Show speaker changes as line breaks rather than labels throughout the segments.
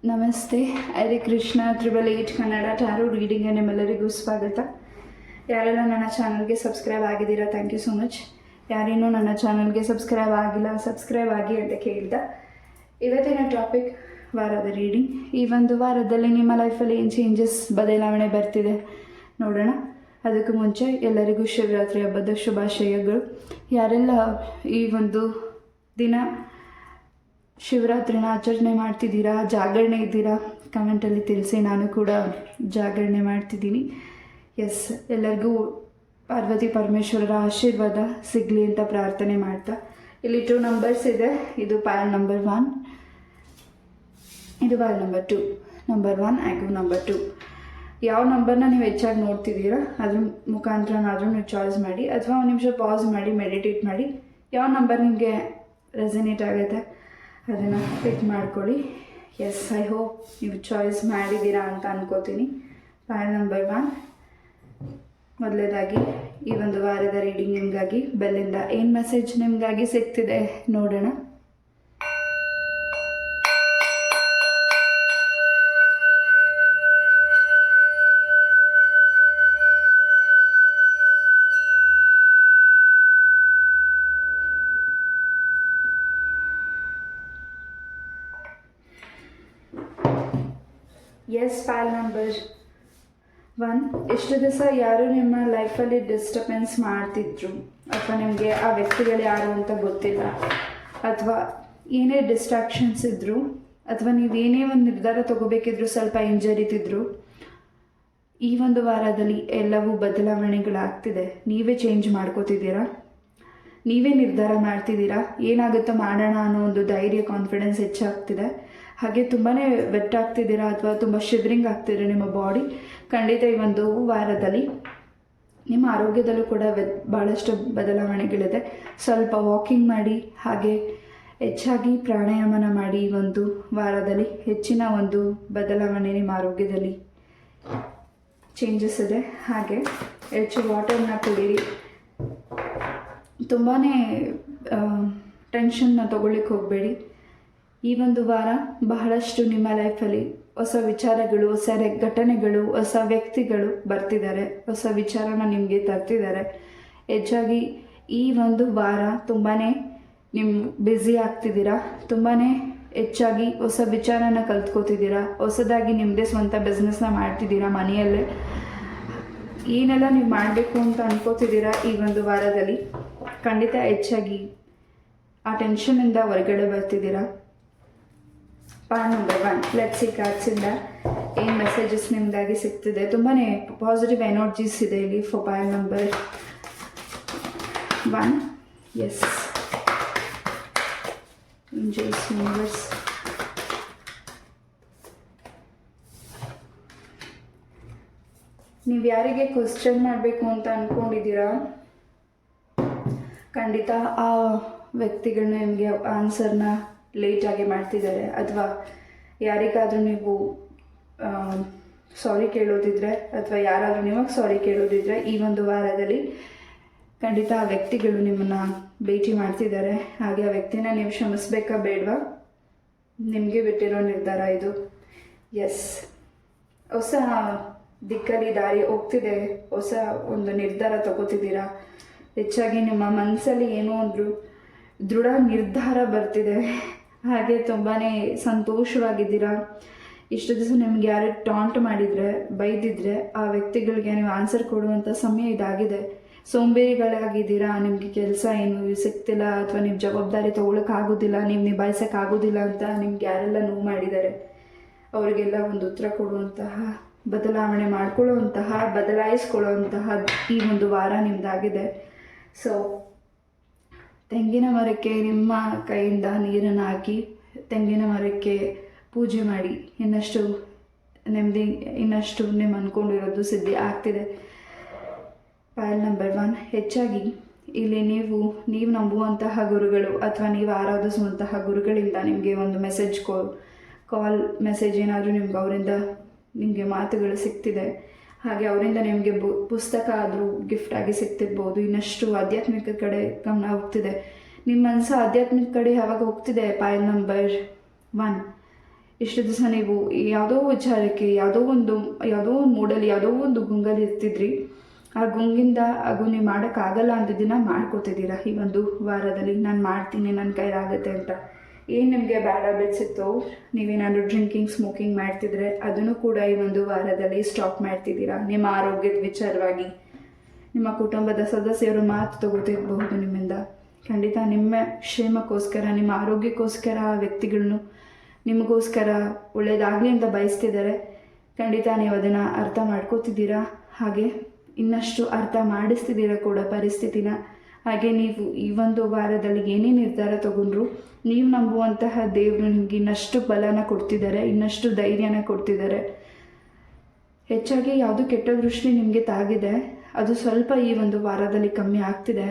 ನಮಸ್ತೆ. ಹರೇ ಕೃಷ್ಣ. 888 ಕನ್ನಡ ಟ್ಯಾರೋ ರೀಡಿಂಗ್ಗೆ ನಿಮ್ಮೆಲ್ಲರಿಗೂ ಸ್ವಾಗತ. ಯಾರೆಲ್ಲ ನನ್ನ ಚಾನಲ್ಗೆ ಸಬ್ಸ್ಕ್ರೈಬ್ ಆಗಿದ್ದೀರಾ, ಥ್ಯಾಂಕ್ ಯು ಸೊ ಮಚ್. ಯಾರೇನೂ ನನ್ನ ಚಾನಲ್ಗೆ ಸಬ್ಸ್ಕ್ರೈಬ್ ಆಗಿಲ್ಲ, ಸಬ್ಸ್ಕ್ರೈಬ್ ಆಗಿ ಅಂತ ಕೇಳಿದ. ಇವತ್ತಿನ ಟಾಪಿಕ್ ವಾರದ ರೀಡಿಂಗ್. ಈ ಒಂದು ವಾರದಲ್ಲಿ ನಿಮ್ಮ ಲೈಫಲ್ಲಿ ಏನು ಚೇಂಜಸ್, ಬದಲಾವಣೆ ಬರ್ತಿದೆ ನೋಡೋಣ. ಅದಕ್ಕೂ ಮುಂಚೆ ಎಲ್ಲರಿಗೂ ಶಿವರಾತ್ರಿ ಹಬ್ಬದ ಶುಭಾಶಯಗಳು. ಯಾರೆಲ್ಲ ಈ ಒಂದು ದಿನ ಶಿವರಾತ್ರಿನ ಆಚರಣೆ ಮಾಡ್ತಿದ್ದೀರಾ, ಜಾಗರಣೆ ಇದ್ದೀರಾ, ಕಮೆಂಟಲ್ಲಿ ತಿಳಿಸಿ. ನಾನು ಕೂಡ ಜಾಗರಣೆ ಮಾಡ್ತಿದ್ದೀನಿ. ಎಸ್, ಎಲ್ಲರಿಗೂ ಪಾರ್ವತಿ ಪರಮೇಶ್ವರರ ಆಶೀರ್ವಾದ ಸಿಗಲಿ ಅಂತ ಪ್ರಾರ್ಥನೆ ಮಾಡ್ತಾ, ಇಲ್ಲಿ 2 ನಂಬರ್ಸ್ ಇದೆ. ಇದು ಪಾಯಲ್ ನಂಬರ್ 1, ಇದು ಪಾಯಲ್ ನಂಬರ್ 2. ನಂಬರ್ 1 ಹಾಗೂ ನಂಬರ್ 2. ಯಾವ ನಂಬರ್ನ ನೀವು ಹೆಚ್ಚಾಗಿ ನೋಡ್ತಿದ್ದೀರಾ ಅದ್ರ ಮುಖಾಂತರನಾದರೂ ನೀವು ಚಾಯ್ಸ್ ಮಾಡಿ, ಅಥವಾ ಒಂದು ನಿಮಿಷ ಪಾಸ್ ಮಾಡಿ ಮೆಡಿಟೇಟ್ ಮಾಡಿ. ಯಾವ ನಂಬರ್ ನಿಮಗೆ ರೆಸನೇಟ್ ಆಗುತ್ತೆ ಅದನ್ನು ಪಿಕ್ ಮಾಡ್ಕೊಳ್ಳಿ. ಎಸ್, ಐ ಹೋಪ್ ನೀವು ಚಾಯ್ಸ್ ಮಾಡಿದ್ದೀರಾ ಅಂತ ಅನ್ಕೋತೀನಿ. File number 1. ಮೊದಲೇದಾಗಿ ಈ ಒಂದು ವಾರದ ರೀಡಿಂಗ್ ನಿಮಗಾಗಿ ಬೆಲ್ಲಿಂದ ಏನು ಮೆಸೇಜ್ ನಿಮಗಾಗಿ ಸಿಗ್ತಿದೆ ನೋಡೋಣ. Yes, file number 1. ಎಷ್ಟು ದಿವಸ ಯಾರು ನಿಮ್ಮ ಲೈಫಲ್ಲಿ ಡಿಸ್ಟರ್ಬೆನ್ಸ್ ಮಾಡ್ತಿದ್ರು, ಅಥವಾ ನಿಮಗೆ ಆ ವ್ಯಕ್ತಿಗಳು ಯಾರು ಅಂತ ಗೊತ್ತಿಲ್ಲ, ಅಥವಾ ಏನೇ ಡಿಸ್ಟ್ರಾಕ್ಷನ್ಸ್ ಇದ್ದರು, ಅಥವಾ ನೀವೇನೇ ಒಂದು ನಿರ್ಧಾರ ತೊಗೋಬೇಕಿದ್ರು ಸ್ವಲ್ಪ ಹಿಂಜರಿತಿದ್ರು, ಈ ಒಂದು ವಾರದಲ್ಲಿ ಎಲ್ಲವೂ ಬದಲಾವಣೆಗಳಾಗ್ತಿದೆ. ನೀವೇ ಚೇಂಜ್ ಮಾಡ್ಕೋತಿದ್ದೀರಾ, ನೀವೇ ನಿರ್ಧಾರ ಮಾಡ್ತಿದ್ದೀರಾ. ಏನಾಗುತ್ತೋ ಮಾಡೋಣ ಅನ್ನೋ ಒಂದು ಧೈರ್ಯ, ಕಾನ್ಫಿಡೆನ್ಸ್ ಹೆಚ್ಚಾಗ್ತಿದೆ. ಹಾಗೆ ತುಂಬಾ ವೆಟ್ ಆಗ್ತಿದ್ದೀರಾ, ಅಥವಾ ತುಂಬ ಶಿವರಿಂಗ್ ಆಗ್ತಿದೆ ನಿಮ್ಮ ಬಾಡಿ. ಖಂಡಿತ ಈ ಒಂದು ವಾರದಲ್ಲಿ ನಿಮ್ಮ ಆರೋಗ್ಯದಲ್ಲೂ ಕೂಡ ಭಾಳಷ್ಟು ಬದಲಾವಣೆಗಳಿದೆ. ಸ್ವಲ್ಪ ವಾಕಿಂಗ್ ಮಾಡಿ, ಹಾಗೆ ಹೆಚ್ಚಾಗಿ ಪ್ರಾಣಾಯಾಮನ ಮಾಡಿ. ಈ ಒಂದು ವಾರದಲ್ಲಿ ಹೆಚ್ಚಿನ ಒಂದು ಬದಲಾವಣೆ ನಿಮ್ಮ ಆರೋಗ್ಯದಲ್ಲಿ ಚೇಂಜಸ್ ಇದೆ. ಹಾಗೆ ಹೆಚ್ಚು ವಾಟರ್ನ ಕುಡೀರಿ. ತುಂಬಾ ಟೆನ್ಷನ್ನ ತೊಗೊಳ್ಳಿಕ್ಕೆ ಹೋಗಬೇಡಿ. ಈ ಒಂದು ವಾರ ಬಹಳಷ್ಟು ನಿಮ್ಮ ಲೈಫಲ್ಲಿ ಹೊಸ ವಿಚಾರಗಳು, ಹೊಸ ಘಟನೆಗಳು, ಹೊಸ ವ್ಯಕ್ತಿಗಳು ಬರ್ತಿದ್ದಾರೆ, ಹೊಸ ವಿಚಾರನ ನಿಮಗೆ ತರ್ತಿದ್ದಾರೆ. ಹೆಚ್ಚಾಗಿ ಈ ಒಂದು ವಾರ ತುಂಬಾ ನಿಮ್ಮ ಬ್ಯುಸಿ ಆಗ್ತಿದ್ದೀರಾ, ತುಂಬಾ ಹೆಚ್ಚಾಗಿ ಹೊಸ ವಿಚಾರನ ಕಲ್ತ್ಕೋತಿದ್ದೀರಾ, ಹೊಸದಾಗಿ ನಿಮ್ಮದೇ ಸ್ವಂತ ಬಿಸ್ನೆಸ್ನ ಮಾಡ್ತಿದ್ದೀರಾ. ಮನೆಯಲ್ಲೇ ಏನೆಲ್ಲ ನೀವು ಮಾಡಬೇಕು ಅಂತ ಅನ್ಕೋತಿದ್ದೀರಾ ಈ ಒಂದು ವಾರದಲ್ಲಿ, ಖಂಡಿತ ಹೆಚ್ಚಾಗಿ ಆ ಟೆನ್ಷನಿಂದ ಹೊರಗಡೆ ಬರ್ತಿದ್ದೀರಾ. Point number 1. ಲೆಟ್ಸ್ ಸಿ ಕಾರ್ಡ್ಸಿಂದ ಏನು ಮೆಸೇಜಸ್ ನಿಮ್ಮದಾಗಿ ಸಿಗ್ತಿದೆ. ತುಂಬಾ ಪಾಸಿಟಿವ್ ಎನರ್ಜೀಸ್ ಇದೆ ಇಲ್ಲಿ for point number 1. Yes, angels, universe. ನೀವು ಯಾರಿಗೆ ಕ್ವಶನ್ ಮಾಡಬೇಕು ಅಂತ ಅಂದ್ಕೊಂಡಿದ್ದೀರಾ, ಖಂಡಿತ ಆ ವ್ಯಕ್ತಿಗಳನ್ನ ನಿಮಗೆ ಆನ್ಸರ್ನ ಲೇಟಾಗಿ ಮಾಡ್ತಿದ್ದಾರೆ, ಅಥವಾ ಯಾರಿಗಾದರೂ ನೀವು ಸಾರಿ ಕೇಳೋದಿದ್ರೆ, ಅಥವಾ ಯಾರಾದರೂ ನಿಮಗೆ ಸಾರಿ ಕೇಳೋದಿದ್ರೆ, ಈ ಒಂದು ವಾರದಲ್ಲಿ ಖಂಡಿತ ಆ ವ್ಯಕ್ತಿಗಳು ನಿಮ್ಮನ್ನು ಭೇಟಿ ಮಾಡ್ತಿದ್ದಾರೆ. ಹಾಗೆ ಆ ವ್ಯಕ್ತಿನ ನೀವು ಕ್ಷಮಿಸ್ಬೇಕಾ ಬೇಡವಾ, ನಿಮಗೆ ಬಿಟ್ಟಿರೋ ನಿರ್ಧಾರ ಇದು. ಎಸ್, ಹೊಸ ದಿಕ್ಕಲ್ಲಿ ದಾರಿ ಹೋಗ್ತಿದೆ, ಹೊಸ ಒಂದು ನಿರ್ಧಾರ ತಗೋತಿದ್ದೀರಾ. ಹೆಚ್ಚಾಗಿ ನಿಮ್ಮ ಮನಸ್ಸಲ್ಲಿ ಏನೋ ಒಂದು ದೃಢ ನಿರ್ಧಾರ ಬರ್ತಿದೆ. ಹಾಗೆ ತುಂಬಾ ಸಂತೋಷವಾಗಿದ್ದೀರಾ. ಇಷ್ಟು ದಿವಸ ನಿಮ್ಗೆ ಯಾರು ಟಾಂಟ್ ಮಾಡಿದರೆ, ಬೈದಿದ್ರೆ, ಆ ವ್ಯಕ್ತಿಗಳಿಗೆ ನೀವು ಆನ್ಸರ್ ಕೊಡುವಂಥ ಸಮಯ ಇದಾಗಿದೆ. ಸೋಂಬೇರಿಗಳಾಗಿದ್ದೀರಾ, ನಿಮಗೆ ಕೆಲಸ ಏನು ಸಿಗ್ತಿಲ್ಲ, ಅಥವಾ ನೀವು ಜವಾಬ್ದಾರಿ ತೊಗೊಳಕ್ಕಾಗೋದಿಲ್ಲ, ನೀವು ನಿಭಾಯಿಸೋಕ್ಕಾಗೋದಿಲ್ಲ ಅಂತ ನಿಮ್ಗೆ ಯಾರೆಲ್ಲ ನೋವು ಮಾಡಿದ್ದಾರೆ ಅವರಿಗೆಲ್ಲ ಒಂದು ಉತ್ತರ ಕೊಡುವಂತಹ, ಬದಲಾವಣೆ ಮಾಡ್ಕೊಳ್ಳುವಂತಹ, ಬದಲಾಯಿಸ್ಕೊಳ್ಳುವಂತಹ ಈ ಒಂದು ವಾರ ನಿಮ್ಮದಾಗಿದೆ. ಸೊ ತೆಂಗಿನ ಮರಕ್ಕೆ ನಿಮ್ಮ ಕೈಯಿಂದ ನೀರನ್ನು ಹಾಕಿ ತೆಂಗಿನ ಮರಕ್ಕೆ ಪೂಜೆ ಮಾಡಿ. ಇನ್ನಷ್ಟು ನೆಮ್ಮದಿ, ಇನ್ನಷ್ಟು ನೀವು ಅಂದ್ಕೊಂಡಿರೋದು ಸಿದ್ಧಿ ಆಗ್ತಿದೆ. File number 1. ಹೆಚ್ಚಾಗಿ ಇಲ್ಲಿ ನೀವು ನಂಬುವಂತಹ ಗುರುಗಳು, ಅಥವಾ ನೀವು ಆರಾಧಿಸುವಂತಹ ಗುರುಗಳಿಂದ ನಿಮಗೆ ಒಂದು ಮೆಸೇಜ್, ಕಾಲ್ ಮೆಸೇಜ್ ಏನಾದರೂ ನಿಮ್ಗೆ ಅವರಿಂದ ನಿಮಗೆ ಮಾತುಗಳು ಸಿಗ್ತಿದೆ. ಹಾಗೆ ಅವರಿಂದ ನಿಮಗೆ ಪುಸ್ತಕ ಆದರೂ ಗಿಫ್ಟ್ ಆಗಿ ಸಿಗ್ತಿರ್ಬೋದು. ಇನ್ನಷ್ಟು ಆಧ್ಯಾತ್ಮಿಕ ಕಡೆ ಗಮನ ಹೋಗ್ತಿದೆ. ನಿಮ್ಮ ಮನಸ್ಸು ಆಧ್ಯಾತ್ಮಿಕ ಕಡೆ ಯಾವಾಗ ಹೋಗ್ತಿದೆ, ಪಾಯಲ್ ನಂಬರ್ 1, ಇಷ್ಟು ದಿವಸ ನೀವು ಯಾವುದೋ ವಿಚಾರಕ್ಕೆ ಯಾವುದೋ ಒಂದು ಮೂಡಲ್ಲಿ ಯಾವುದೋ ಒಂದು ಗುಂಗಲ್ಲಿ ಇರ್ತಿದ್ರಿ. ಆ ಗುಂಗಿಂದ ಅದು ನೀವು ಮಾಡೋಕ್ಕಾಗಲ್ಲ ಅಂದಿದ್ದನ್ನ ಮಾಡ್ಕೋತಿದ್ದೀರಾ ಈ ಒಂದು ವಾರದಲ್ಲಿ. ನಾನು ಮಾಡ್ತೀನಿ, ನನ್ನ ಕೈಲಾಗುತ್ತೆ ಅಂತ. ಏನು ನಿಮಗೆ ಬ್ಯಾಡ್ ಹ್ಯಾಬಿಟ್ಸ್ ಇತ್ತು, ನೀವೇನಾದರೂ ಡ್ರಿಂಕಿಂಗ್ ಸ್ಮೋಕಿಂಗ್ ಮಾಡ್ತಿದ್ರೆ ಅದನ್ನು ಕೂಡ ಈ ಒಂದು ವಾರದಲ್ಲಿ ಸ್ಟಾಪ್ ಮಾಡ್ತಿದ್ದೀರಾ. ನಿಮ್ಮ ಆರೋಗ್ಯದ ವಿಚಾರವಾಗಿ ನಿಮ್ಮ ಕುಟುಂಬದ ಸದಸ್ಯರು ಮಾತು ತಗೋತಿರಬಹುದು ನಿಮ್ಮಿಂದ. ಖಂಡಿತ ನಿಮ್ಮ ಕ್ಷೇಮಕ್ಕೋಸ್ಕರ, ನಿಮ್ಮ ಆರೋಗ್ಯಕ್ಕೋಸ್ಕರ ಆ ವ್ಯಕ್ತಿಗಳನ್ನು ನಿಮಗೋಸ್ಕರ ಒಳ್ಳೆಯದಾಗಲಿ ಅಂತ ಬಯಸ್ತಿದ್ದಾರೆ. ಖಂಡಿತ ನೀವು ಅದನ್ನು ಅರ್ಥ ಮಾಡ್ಕೋತಿದ್ದೀರಾ, ಹಾಗೆ ಇನ್ನಷ್ಟು ಅರ್ಥ ಮಾಡಿಸ್ತಿದ್ದೀರಾ ಕೂಡ ಪರಿಸ್ಥಿತಿನ. ಹಾಗೆ ನೀವು ಈ ಒಂದು ವಾರದಲ್ಲಿ ಏನೇ ನಿರ್ಧಾರ ತಗೊಂಡ್ರು ನೀವು ನಂಬುವಂತಹ ದೇವರು ನಿಮಗೆ ಇನ್ನಷ್ಟು ಬಲನ ಕೊಡ್ತಿದ್ದಾರೆ, ಇನ್ನಷ್ಟು ಧೈರ್ಯನ ಕೊಡ್ತಿದ್ದಾರೆ. ಹೆಚ್ಚಾಗಿ ಯಾವುದು ಕೆಟ್ಟ ದೃಷ್ಟಿ ನಿಮಗೆ ತಾಗಿದೆ ಅದು ಸ್ವಲ್ಪ ಈ ಒಂದು ವಾರದಲ್ಲಿ ಕಮ್ಮಿ ಆಗ್ತಿದೆ.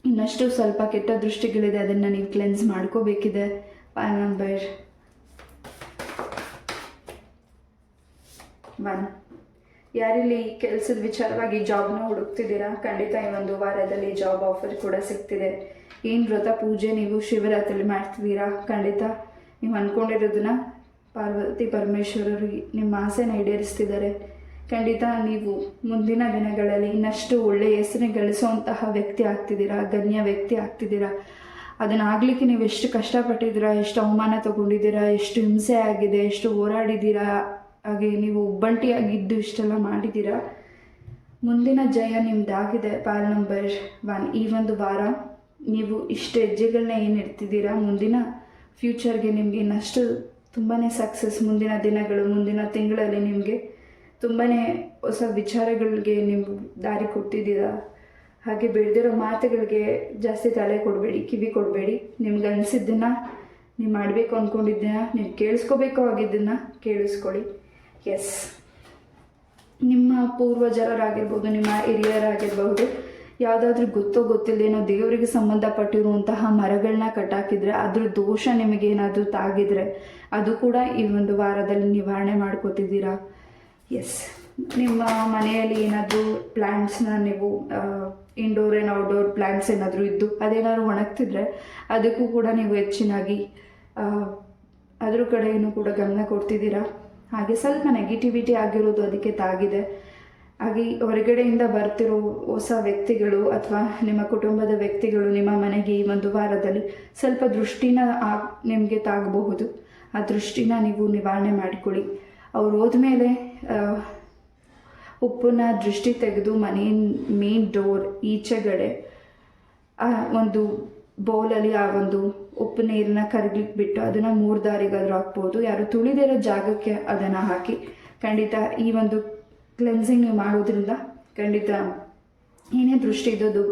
ಇನ್ನಷ್ಟು ಸ್ವಲ್ಪ ಕೆಟ್ಟ ದೃಷ್ಟಿಗಳಿದೆ, ಅದನ್ನು ನೀವು ಕ್ಲೆನ್ಸ್ ಮಾಡ್ಕೋಬೇಕಿದೆ. ಪಾಲ್ ನಂಬರ್ 1. ಯಾರಿಲ್ಲಿ ಕೆಲಸದ ವಿಚಾರವಾಗಿ ಜಾಬ್ನ ಹುಡುಕ್ತಿದ್ದೀರಾ, ಖಂಡಿತ ಈ ಒಂದು ವಾರದಲ್ಲಿ ಜಾಬ್ ಆಫರ್ ಕೂಡ ಸಿಗ್ತಿದೆ. ಏನು ವ್ರತ ಪೂಜೆ ನೀವು ಶಿವರಾತ್ರಿ ಮಾಡ್ತಿದ್ದೀರಾ, ಖಂಡಿತ ನೀವು ಅಂದ್ಕೊಂಡಿರೋದನ್ನ ಪಾರ್ವತಿ ಪರಮೇಶ್ವರರಿಗೆ ನಿಮ್ಮ ಆಸೆನ ಈಡೇರಿಸ್ತಿದ್ದಾರೆ. ಖಂಡಿತ ನೀವು ಮುಂದಿನ ದಿನಗಳಲ್ಲಿ ಇನ್ನಷ್ಟು ಒಳ್ಳೆಯ ಹೆಸರನ್ನು ಗಳಿಸುವಂತಹ ವ್ಯಕ್ತಿ ಆಗ್ತಿದ್ದೀರಾ, ಗಣ್ಯ ವ್ಯಕ್ತಿ ಆಗ್ತಿದ್ದೀರಾ. ಅದನ್ನಾಗಲಿಕ್ಕೆ ನೀವು ಎಷ್ಟು ಕಷ್ಟಪಟ್ಟಿದ್ದೀರಾ, ಎಷ್ಟು ಅವಮಾನ ತಗೊಂಡಿದ್ದೀರಾ, ಎಷ್ಟು ಹಿಂಸೆ ಆಗಿದೆ, ಎಷ್ಟು ಹೋರಾಡಿದ್ದೀರಾ, ಹಾಗೆ ನೀವು ಒಬ್ಬಂಟಿಯಾಗಿದ್ದು ಇಷ್ಟೆಲ್ಲ ಮಾಡಿದ್ದೀರಾ. ಮುಂದಿನ ಜಯ ನಿಮ್ಮದಾಗಿದೆ. ಪಾಲ್ ನಂಬರ್ 1. ಈ ಒಂದು ವಾರ ನೀವು ಇಷ್ಟು ಹೆಜ್ಜೆಗಳನ್ನ ಏನು ಇಡ್ತಿದ್ದೀರಾ, ಮುಂದಿನ ಫ್ಯೂಚರ್ಗೆ ನಿಮಗೆ ಇನ್ನಷ್ಟು ತುಂಬಾ ಸಕ್ಸಸ್. ಮುಂದಿನ ದಿನಗಳು, ಮುಂದಿನ ತಿಂಗಳಲ್ಲಿ ನಿಮಗೆ ತುಂಬಾ ಹೊಸ ವಿಚಾರಗಳಿಗೆ ನೀವು ದಾರಿ ಕೊಡ್ತಿದ್ದೀರಾ. ಹಾಗೆ ಬೆಳೆದಿರೋ ಮಾತುಗಳಿಗೆ ಜಾಸ್ತಿ ತಲೆ ಕೊಡಬೇಡಿ, ಕಿವಿ ಕೊಡಬೇಡಿ. ನಿಮ್ಗೆ ಅನಿಸಿದ್ದನ್ನು ನೀವು ಮಾಡಬೇಕು ಅಂದ್ಕೊಂಡಿದ್ದನ್ನ, ನೀವು ಕೇಳಿಸ್ಕೋಬೇಕು ಆಗಿದ್ದನ್ನು ಕೇಳಿಸ್ಕೊಳ್ಳಿ. ಎಸ್, ನಿಮ್ಮ ಪೂರ್ವಜರಾಗಿರ್ಬೋದು, ನಿಮ್ಮ ಹಿರಿಯರಾಗಿರ್ಬೋದು, ಯಾವುದಾದ್ರೂ ಗೊತ್ತೋ ಗೊತ್ತಿಲ್ಲದೇನೋ ದೇವರಿಗೆ ಸಂಬಂಧಪಟ್ಟಿರುವಂತಹ ಮರಗಳನ್ನ ಕಟ್ಟಾಕಿದ್ರೆ ಅದ್ರ ದೋಷ ನಿಮಗೇನಾದರೂ ತಾಗಿದ್ರೆ ಅದು ಕೂಡ ಈ ಒಂದು ವಾರದಲ್ಲಿ ನಿವಾರಣೆ ಮಾಡ್ಕೋತಿದ್ದೀರಾ. ಎಸ್, ನಿಮ್ಮ ಮನೆಯಲ್ಲಿ ಏನಾದರೂ ಪ್ಲ್ಯಾಂಟ್ಸ್ನ ನೀವು ಇಂಡೋರ್ ಆ್ಯಂಡ್ ಔಟ್ಡೋರ್ ಪ್ಲ್ಯಾಂಟ್ಸ್ ಏನಾದರೂ ಇದ್ದು ಅದೇನಾದ್ರು ಒಣಗ್ತಿದ್ರೆ ಅದಕ್ಕೂ ಕೂಡ ನೀವು ಹೆಚ್ಚಿನಾಗಿ ಅದ್ರ ಕಡೆಯೂ ಕೂಡ ಗಮನ ಕೊಡ್ತಿದ್ದೀರಾ. ಹಾಗೆ ಸ್ವಲ್ಪ ನೆಗೆಟಿವಿಟಿ ಆಗಿರೋದು ಅದಕ್ಕೆ ತಾಗಿದೆ. ಹಾಗೆ ಹೊರಗಡೆಯಿಂದ ಬರ್ತಿರೋ ಹೊಸ ವ್ಯಕ್ತಿಗಳು ಅಥವಾ ನಿಮ್ಮ ಕುಟುಂಬದ ವ್ಯಕ್ತಿಗಳು ನಿಮ್ಮ ಮನೆಗೆ ಈ ಒಂದು ವಾರದಲ್ಲಿ ಸ್ವಲ್ಪ ದೃಷ್ಟಿನ ನಿಮಗೆ ತಾಗಬಹುದು. ಆ ದೃಷ್ಟಿನ ನೀವು ನಿವಾರಣೆ ಮಾಡಿಕೊಳ್ಳಿ. ಅವ್ರು ಹೋದ್ಮೇಲೆ ಉಪ್ಪನ್ನ ದೃಷ್ಟಿ ತೆಗೆದು ಮನೆಯ ಮೇನ್ ಡೋರ್ ಈಚೆಗಡೆ ಒಂದು ಬೌಲಲ್ಲಿ ಆ ಒಂದು ಉಪ್ಪು ನೀರನ್ನ ಕರಗ್ಲಿಕ್ಕೆ ಬಿಟ್ಟು ಅದನ್ನು 3 ದಾರಿಗಾದರೂ ಹಾಕ್ಬೋದು. ಯಾರು ತುಳಿದಿರೋ ಜಾಗಕ್ಕೆ ಅದನ್ನು ಹಾಕಿ ಖಂಡಿತ ಈ ಒಂದು ಕ್ಲೆನ್ಸಿಂಗ್ ನೀವು ಮಾಡೋದ್ರಿಂದ ಖಂಡಿತ ಏನೇ ದೃಷ್ಟಿ ಇದ್ದದ್ದು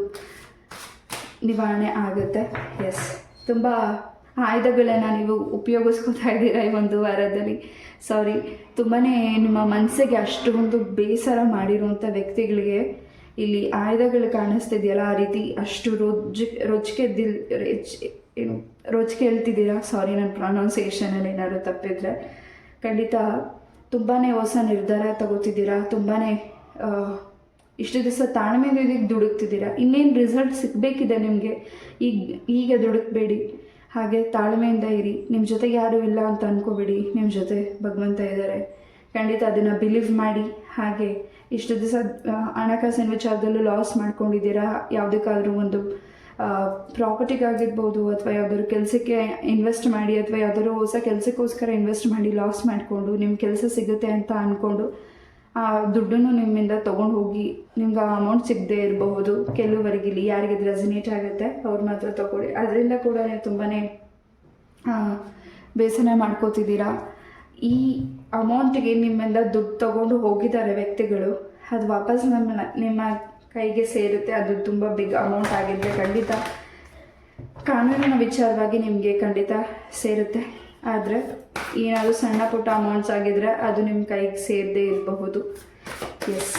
ನಿವಾರಣೆ ಆಗುತ್ತೆ. ಎಸ್, ತುಂಬ ಆಯುಧಗಳನ್ನು ನೀವು ಉಪಯೋಗಿಸ್ಕೊತಾ ಇದ್ದೀರಾ ಈ ಒಂದು ವಾರದಲ್ಲಿ. ಸಾರಿ, ತುಂಬಾ ನಿಮ್ಮ ಮನಸ್ಸಿಗೆ ಅಷ್ಟೊಂದು ಬೇಸರ ಮಾಡಿರುವಂಥ ವ್ಯಕ್ತಿಗಳಿಗೆ ಇಲ್ಲಿ ಆಯುಧಗಳು ಕಾಣಿಸ್ತಿದೆಯಲ್ಲ, ಆ ರೀತಿ ಅಷ್ಟು ರೋಜಿಕೆ ಹೇಳ್ತಿದ್ದೀರಾ. ಸಾರಿ, ನನ್ನ ಪ್ರೊನೌನ್ಸಿಯೇಷನಲ್ಲಿ ಏನಾದ್ರು ತಪ್ಪಿದ್ರೆ. ಖಂಡಿತ ತುಂಬಾ ಹೊಸ ನಿರ್ಧಾರ ತಗೋತಿದ್ದೀರಾ. ತುಂಬಾ ಇಷ್ಟು ದಿವಸ ತಾಳ್ಮೆಯಿಂದ ಇದಕ್ಕೆ ದುಡುಕ್ತಿದ್ದೀರಾ. ಇನ್ನೇನು ರಿಸಲ್ಟ್ ಸಿಗಬೇಕಿದೆ ನಿಮಗೆ, ಈಗ ದುಡುಕ್ಬೇಡಿ. ಹಾಗೆ ತಾಳ್ಮೆಯಿಂದ ಇರಿ. ನಿಮ್ಮ ಜೊತೆಗೆ ಯಾರೂ ಇಲ್ಲ ಅಂತ ಅಂದ್ಕೋಬೇಡಿ, ನಿಮ್ಮ ಜೊತೆ ಭಗವಂತ ಇದ್ದಾರೆ. ಖಂಡಿತ ಅದನ್ನು ಬಿಲೀವ್ ಮಾಡಿ. ಹಾಗೆ ಇಷ್ಟು ದಿವಸ ಹಣಕಾಸಿನ ವಿಚಾರದಲ್ಲೂ ಲಾಸ್ ಮಾಡ್ಕೊಂಡಿದ್ದೀರಾ. ಯಾವುದಕ್ಕಾದ್ರೂ ಒಂದು ಪ್ರಾಪರ್ಟಿಗಾಗಿರ್ಬೋದು ಅಥವಾ ಯಾವುದಾದ್ರು ಕೆಲಸಕ್ಕೆ ಇನ್ವೆಸ್ಟ್ ಮಾಡಿ ಅಥವಾ ಯಾವುದಾದ್ರು ಹೊಸ ಕೆಲಸಕ್ಕೋಸ್ಕರ ಇನ್ವೆಸ್ಟ್ ಮಾಡಿ ಲಾಸ್ ಮಾಡಿಕೊಂಡು ನಿಮ್ಮ ಕೆಲಸ ಸಿಗುತ್ತೆ ಅಂತ ಅಂದ್ಕೊಂಡು ಆ ದುಡ್ಡನ್ನು ನಿಮ್ಮಿಂದ ತೊಗೊಂಡು ಹೋಗಿ ನಿಮ್ಗೆ ಆ ಅಮೌಂಟ್ ಸಿಗದೇ ಇರಬಹುದು. ಕೆಲವರಿಗೆ ಇಲ್ಲಿ ಯಾರಿಗೆ ಇದು ರೆಸನೇಟ್ ಆಗುತ್ತೆ ಅವ್ರು ಮಾತ್ರ ತೊಗೊಳ್ಳಿ. ಅದರಿಂದ ಕೂಡ ನೀವು ತುಂಬಾ ಬೇಸರ ಮಾಡ್ಕೋತಿದ್ದೀರಾ. ಈ ಅಮೌಂಟಿಗೆ ನಿಮ್ಮಿಂದ ದುಡ್ಡು ತೊಗೊಂಡು ಹೋಗಿದ್ದಾರೆ ವ್ಯಕ್ತಿಗಳು, ಅದು ವಾಪಸ್ ನಿಮ್ಮ ಕೈಗೆ ಸೇರುತ್ತೆ. ಅದು ತುಂಬ ಬಿಗ್ ಅಮೌಂಟ್ ಆಗಿದ್ದರೆ ಖಂಡಿತ ಕಾನೂನಿನ ವಿಚಾರವಾಗಿ ನಿಮಗೆ ಖಂಡಿತ ಸೇರುತ್ತೆ. ಆದರೆ ಏನಾದರೂ ಸಣ್ಣ ಪುಟ್ಟ ಅಮೌಂಟ್ಸ್ ಆಗಿದ್ರೆ ಅದು ನಿಮ್ಮ ಕೈಗೆ ಸೇರದೇ ಇರಬಹುದು. ಎಸ್,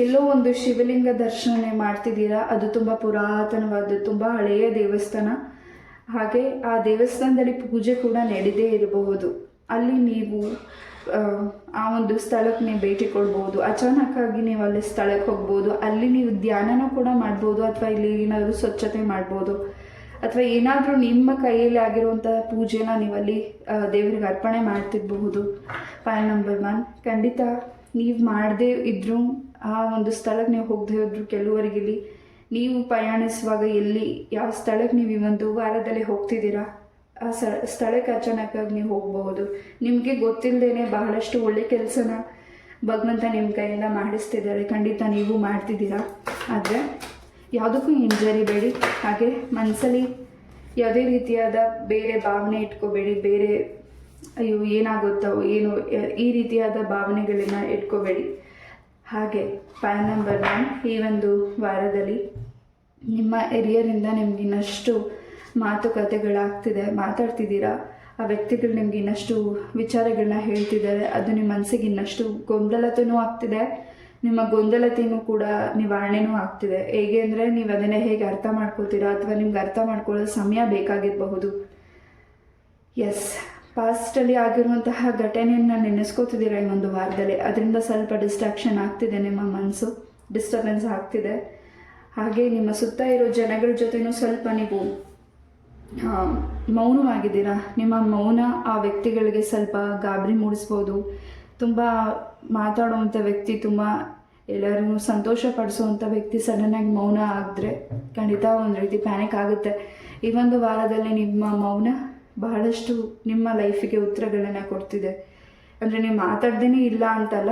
ಎಲ್ಲೋ ಒಂದು ಶಿವಲಿಂಗ ದರ್ಶನ ಮಾಡ್ತಿದ್ದೀರಾ. ಅದು ತುಂಬ ಪುರಾತನವಾದ, ತುಂಬ ಹಳೆಯ ದೇವಸ್ಥಾನ. ಹಾಗೆ ಆ ದೇವಸ್ಥಾನದಲ್ಲಿ ಪೂಜೆ ಕೂಡ ನಡೆದೇ ಇರಬಹುದು. ಅಲ್ಲಿ ನೀವು ಆ ಒಂದು ಸ್ಥಳಕ್ಕೆ ನೀವು ಭೇಟಿ ಕೊಡ್ಬೋದು. ಅಚಾನಕ್ಕಾಗಿ ನೀವು ಅಲ್ಲಿ ಸ್ಥಳಕ್ಕೆ ಹೋಗ್ಬೋದು. ಅಲ್ಲಿ ನೀವು ಧ್ಯಾನನೂ ಕೂಡ ಮಾಡ್ಬೋದು ಅಥವಾ ಇಲ್ಲಿ ಏನಾದರೂ ಸ್ವಚ್ಛತೆ ಮಾಡ್ಬೋದು. ಅಥವಾ ಏನಾದರೂ ನಿಮ್ಮ ಕೈಯಲ್ಲಿ ಆಗಿರುವಂಥ ಪೂಜೆನ ನೀವಲ್ಲಿ ದೇವರಿಗೆ ಅರ್ಪಣೆ ಮಾಡ್ತಿರಬಹುದು. ಪಾಯಿಂಟ್ ನಂಬರ್ 1, ಖಂಡಿತ ನೀವು ಮಾಡದೇ ಇದ್ದರೂ ಆ ಒಂದು ಸ್ಥಳಕ್ಕೆ ನೀವು ಹೋಗದೆ ಹೋದ್ರು ಕೆಲವರಿಗಿಲ್ಲಿ ನೀವು ಪ್ರಯಾಣಿಸುವಾಗ ಯಾವ ಸ್ಥಳಕ್ಕೆ ನೀವು ಈ ಒಂದು ವಾರದಲ್ಲಿ ಹೋಗ್ತಿದ್ದೀರಾ ಆ ಸ್ಥಳಕ್ಕೆ ಅಚಾನಕ್ಕಾಗಿ ನೀವು ಹೋಗಬಹುದು. ನಿಮಗೆ ಗೊತ್ತಿಲ್ಲದೇ ಬಹಳಷ್ಟು ಒಳ್ಳೆ ಕೆಲಸನ ಭಗವಂತ ನಿಮ್ಮ ಕೈಯಿಂದ ಮಾಡಿಸ್ತಿದ್ದಾರೆ. ಖಂಡಿತ ನೀವು ಮಾಡ್ತಿದ್ದೀರಾ. ಆದರೆ ಯಾವುದಕ್ಕೂ ಹಿಂಜರಿಬೇಡಿ. ಹಾಗೆ ಮನಸ್ಸಲ್ಲಿ ಯಾವುದೇ ರೀತಿಯಾದ ಬೇರೆ ಭಾವನೆ ಇಟ್ಕೋಬೇಡಿ. ಬೇರೆ ಅಯ್ಯೋ ಏನಾಗುತ್ತೋ ಏನೋ ಈ ರೀತಿಯಾದ ಭಾವನೆಗಳನ್ನ ಇಟ್ಕೋಬೇಡಿ. ಹಾಗೆ ಪಾಯಿಂಟ್ ನಂಬರ್ 1, ಈ ಒಂದು ವಾರದಲ್ಲಿ ನಿಮ್ಮ ಹಿರಿಯರಿಂದ ನಿಮ್ಗೆ ಇನ್ನಷ್ಟು ಮಾತಾಡ್ತಿದ್ದೀರಾ. ಆ ವ್ಯಕ್ತಿಗಳು ನಿಮ್ಗೆ ಇನ್ನಷ್ಟು ವಿಚಾರಗಳನ್ನ ಹೇಳ್ತಿದ್ದಾರೆ. ಅದು ನಿಮ್ಮ ಮನಸ್ಸಿಗೆ ಇನ್ನಷ್ಟು ಗೊಂದಲತೆಯೂ ಆಗ್ತಿದೆ. ನಿಮ್ಮ ಗೊಂದಲತೆಯೂ ಕೂಡ ನಿವಾರಣೆನೂ ಆಗ್ತಿದೆ. ಹೇಗೆ ಅಂದರೆ ನೀವು ಅದನ್ನೇ ಹೇಗೆ ಅರ್ಥ ಮಾಡ್ಕೋತೀರಾ ಅಥವಾ ನಿಮ್ಗೆ ಅರ್ಥ ಮಾಡ್ಕೊಳ್ಳೋ ಸಮಯ ಬೇಕಾಗಿರಬಹುದು. ಪಾಸ್ಟಲ್ಲಿ ಆಗಿರುವಂತಹ ಘಟನೆಯನ್ನು ನೆನೆಸ್ಕೋತಿದ್ದೀರಾ ಈ ಒಂದು ವಾರದಲ್ಲಿ. ಅದರಿಂದ ಸ್ವಲ್ಪ ಡಿಸ್ಟ್ರಾಕ್ಷನ್ ಆಗ್ತಿದೆ, ನಿಮ್ಮ ಮನಸ್ಸು ಡಿಸ್ಟರ್ಬೆನ್ಸ್ ಆಗ್ತಿದೆ. ಹಾಗೆ ನಿಮ್ಮ ಸುತ್ತ ಇರೋ ಜನಗಳ ಜೊತೆನೂ ಸ್ವಲ್ಪ ನೀವು ಮೌನವಾಗಿದ್ದೀರಾ. ನಿಮ್ಮ ಮೌನ ಆ ವ್ಯಕ್ತಿಗಳಿಗೆ ಸ್ವಲ್ಪ ಗಾಬರಿ ಮೂಡಿಸ್ಬೋದು. ತುಂಬ ಮಾತಾಡುವಂಥ ವ್ಯಕ್ತಿ, ತುಂಬ ಎಲ್ಲರೂ ಸಂತೋಷ ಪಡಿಸುವಂಥ ವ್ಯಕ್ತಿ ಸಡನ್ನಾಗಿ ಮೌನ ಆಗಿದ್ರೆ ಖಂಡಿತ ಒಂದು ರೀತಿ ಪ್ಯಾನಿಕ್ ಆಗುತ್ತೆ. ಈ ಒಂದು ವಾರದಲ್ಲಿ ನಿಮ್ಮ ಮೌನ ಬಹಳಷ್ಟು ನಿಮ್ಮ ಲೈಫಿಗೆ ಉತ್ತರಗಳನ್ನು ಕೊಡ್ತಿದೆ. ಅಂದರೆ ನೀವು ಮಾತಾಡ್ದೇ ಇಲ್ಲ ಅಂತಲ್ಲ,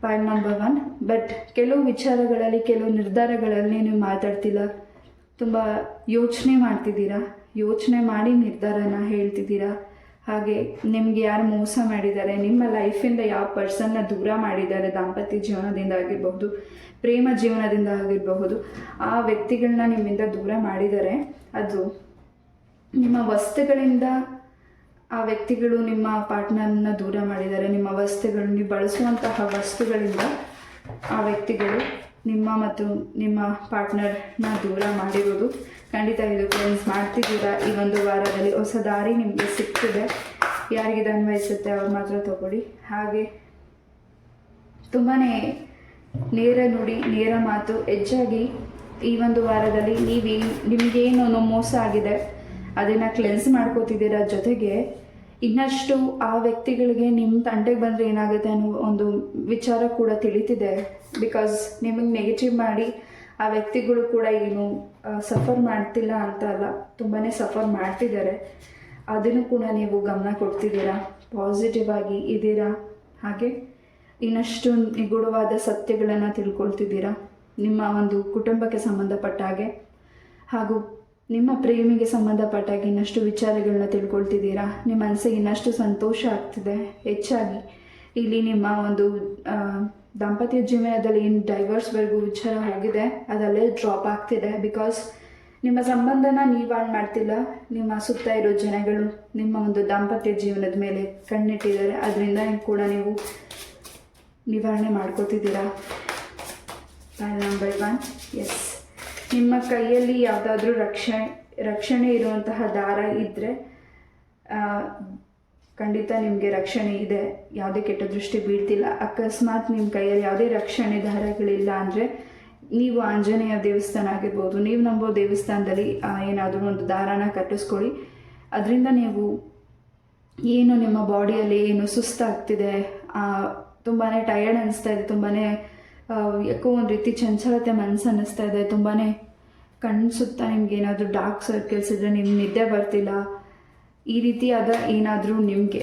ಪಾಯಿಂಟ್ ನಂಬರ್ 1, ಬಟ್ ಕೆಲವು ವಿಚಾರಗಳಲ್ಲಿ ಕೆಲವು ನಿರ್ಧಾರಗಳಲ್ಲಿ ನೀವು ಮಾತಾಡ್ತಿಲ್ಲ. ತುಂಬ ಯೋಚನೆ ಮಾಡ್ತಿದ್ದೀರಾ. ಯೋಚನೆ ಮಾಡಿ ನಿರ್ಧಾರನ ಹೇಳ್ತಿದ್ದೀರಾ. ಹಾಗೆ ನಿಮ್ಗೆ ಯಾರು ಮೋಸ ಮಾಡಿದ್ದಾರೆ, ನಿಮ್ಮ ಲೈಫಿಂದ ಯಾವ ಪರ್ಸನ್ನ ದೂರ ಮಾಡಿದ್ದಾರೆ, ದಾಂಪತ್ಯ ಜೀವನದಿಂದ ಆಗಿರಬಹುದು, ಪ್ರೇಮ ಜೀವನದಿಂದ ಆಗಿರಬಹುದು, ಆ ವ್ಯಕ್ತಿಗಳನ್ನ ನಿಮ್ಮಿಂದ ದೂರ ಮಾಡಿದ್ದಾರೆ. ಅದು ನಿಮ್ಮ ವಸ್ತುಗಳಿಂದ ಆ ವ್ಯಕ್ತಿಗಳು ನಿಮ್ಮ ಪಾರ್ಟ್ನರ್ನ ದೂರ ಮಾಡಿದ್ದಾರೆ. ನಿಮ್ಮ ವಸ್ತುಗಳು, ನೀವು ಬಳಸುವಂತಹ ವಸ್ತುಗಳಿಂದ ಆ ವ್ಯಕ್ತಿಗಳು ನಿಮ್ಮ ಮತ್ತು ನಿಮ್ಮ ಪಾರ್ಟ್ನರ್ನ ದೂರ ಮಾಡಿರೋದು ಖಂಡಿತ ಇದು ಕ್ಲೆನ್ಸ್ ಮಾಡ್ತಿದ್ದೀರಾ. ಈ ಒಂದು ವಾರದಲ್ಲಿ ಹೊಸ ದಾರಿ ನಿಮಗೆ ಸಿಗ್ತಿದೆ. ಯಾರಿಗಿದು ಅನ್ವಯಿಸುತ್ತೆ ಅವ್ರು ಮಾತ್ರ ತಗೊಳ್ಳಿ. ಹಾಗೆ ತುಂಬಾ ನೇರ ನುಡಿ, ನೇರ ಮಾತು ಹೆಚ್ಚಾಗಿ ಈ ಒಂದು ವಾರದಲ್ಲಿ ನಿಮಗೇನು ಮೋಸ ಆಗಿದೆ ಅದನ್ನು ಕ್ಲೆನ್ಸ್ ಮಾಡ್ಕೋತಿದ್ದೀರಾ. ಜೊತೆಗೆ ಇನ್ನಷ್ಟು ಆ ವ್ಯಕ್ತಿಗಳಿಗೆ ನಿಮ್ಮ ತಂಟೆಗೆ ಬಂದರೆ ಏನಾಗುತ್ತೆ ಅನ್ನೋ ಒಂದು ವಿಚಾರ ಕೂಡ ತಿಳಿತಿದೆ. ಬಿಕಾಸ್ ನಿಮಗೆ ನೆಗೆಟಿವ್ ಮಾಡಿ ಆ ವ್ಯಕ್ತಿಗಳು ಕೂಡ ಏನು ಸಫರ್ ಮಾಡ್ತಿಲ್ಲ ಅಂತ ಅಲ್ಲ, ತುಂಬಾ ಸಫರ್ ಮಾಡ್ತಿದ್ದಾರೆ. ಅದನ್ನು ಕೂಡ ನೀವು ಗಮನ ಕೊಡ್ತಿದ್ದೀರಾ, ಪಾಸಿಟಿವ್ ಆಗಿ ಇದ್ದೀರಾ. ಹಾಗೆ ಇನ್ನಷ್ಟು ನಿಗೂಢವಾದ ಸತ್ಯಗಳನ್ನು ತಿಳ್ಕೊಳ್ತಿದ್ದೀರಾ ನಿಮ್ಮ ಒಂದು ಕುಟುಂಬಕ್ಕೆ ಸಂಬಂಧಪಟ್ಟ ಹಾಗೆ, ಹಾಗೂ ನಿಮ್ಮ ಪ್ರೇಮಿಗೆ ಸಂಬಂಧಪಟ್ಟಾಗಿ ಇನ್ನಷ್ಟು ವಿಚಾರಗಳನ್ನ ತಿಳ್ಕೊಳ್ತಿದ್ದೀರಾ. ನಿಮ್ಮ ಮನಸ್ಸಿಗೆ ಇನ್ನಷ್ಟು ಸಂತೋಷ ಆಗ್ತಿದೆ. ಹೆಚ್ಚಾಗಿ ಇಲ್ಲಿ ನಿಮ್ಮ ಒಂದು ದಾಂಪತ್ಯ ಜೀವನದಲ್ಲಿ ಏನು ಡೈವರ್ಸ್ವರೆಗೂ ವಿಚಾರ ಹೋಗಿದೆ ಅದಲ್ಲೇ ಡ್ರಾಪ್ ಆಗ್ತಿದೆ. ಬಿಕಾಸ್ ನಿಮ್ಮ ಸಂಬಂಧನ ನೀವು ಹಾಳು ಮಾಡ್ತಿಲ್ಲ, ನಿಮ್ಮ ಸುತ್ತ ಇರೋ ಜನಗಳು ನಿಮ್ಮ ಒಂದು ದಾಂಪತ್ಯ ಜೀವನದ ಮೇಲೆ ಕಣ್ಣಿಟ್ಟಿದ್ದಾರೆ. ಅದರಿಂದ ಕೂಡ ನೀವು ನಿವಾರಣೆ ಮಾಡ್ಕೋತಿದ್ದೀರಾ. ಪಾಯಿಂಟ್ ನಂಬರ್ 1, ನಿಮ್ಮ ಕೈಯಲ್ಲಿ ಯಾವುದಾದ್ರೂ ರಕ್ಷಣೆ ಇರುವಂತಹ ದಾರ ಇದ್ದರೆ ಖಂಡಿತ ನಿಮಗೆ ರಕ್ಷಣೆ ಇದೆ. ಯಾವುದೇ ಕೆಟ್ಟ ದೃಷ್ಟಿ ಬೀಳ್ತಿಲ್ಲ. ಅಕಸ್ಮಾತ್ ನಿಮ್ಮ ಕೈಯಲ್ಲಿ ಯಾವುದೇ ರಕ್ಷಣೆ ದಾರಗಳಿಲ್ಲ ಅಂದರೆ ನೀವು ಆಂಜನೇಯ ದೇವಸ್ಥಾನ ಆಗಿರ್ಬೋದು, ನೀವು ನಂಬೋ ದೇವಸ್ಥಾನದಲ್ಲಿ ಏನಾದರೂ ಒಂದು ದಾರಾನ ಕಟ್ಟಿಸ್ಕೊಳ್ಳಿ. ಅದರಿಂದ ನೀವು ಏನು ನಿಮ್ಮ ಬಾಡಿಯಲ್ಲಿ ಏನು ಸುಸ್ತಾಗ್ತಿದೆ, ತುಂಬಾ ಟಯರ್ಡ್ ಅನಿಸ್ತಾ ಇದೆ, ತುಂಬಾ ಯಾಕೋ ಒಂದು ರೀತಿ ಚಂಚಲತೆ ಮನಸ್ಸು ಅನ್ನಿಸ್ತಾ ಇದೆ, ತುಂಬಾ ಕಣ್ಣು ಸುತ್ತ ನಿಮ್ಗೆ ಏನಾದರೂ ಡಾರ್ಕ್ ಸರ್ಕಲ್ಸ್ ಇದ್ದರೆ ನಿಮ್ಗೆ ನಿದ್ದೆ ಬರ್ತಿಲ್ಲ, ಈ ರೀತಿಯಾದ ಏನಾದರೂ ನಿಮಗೆ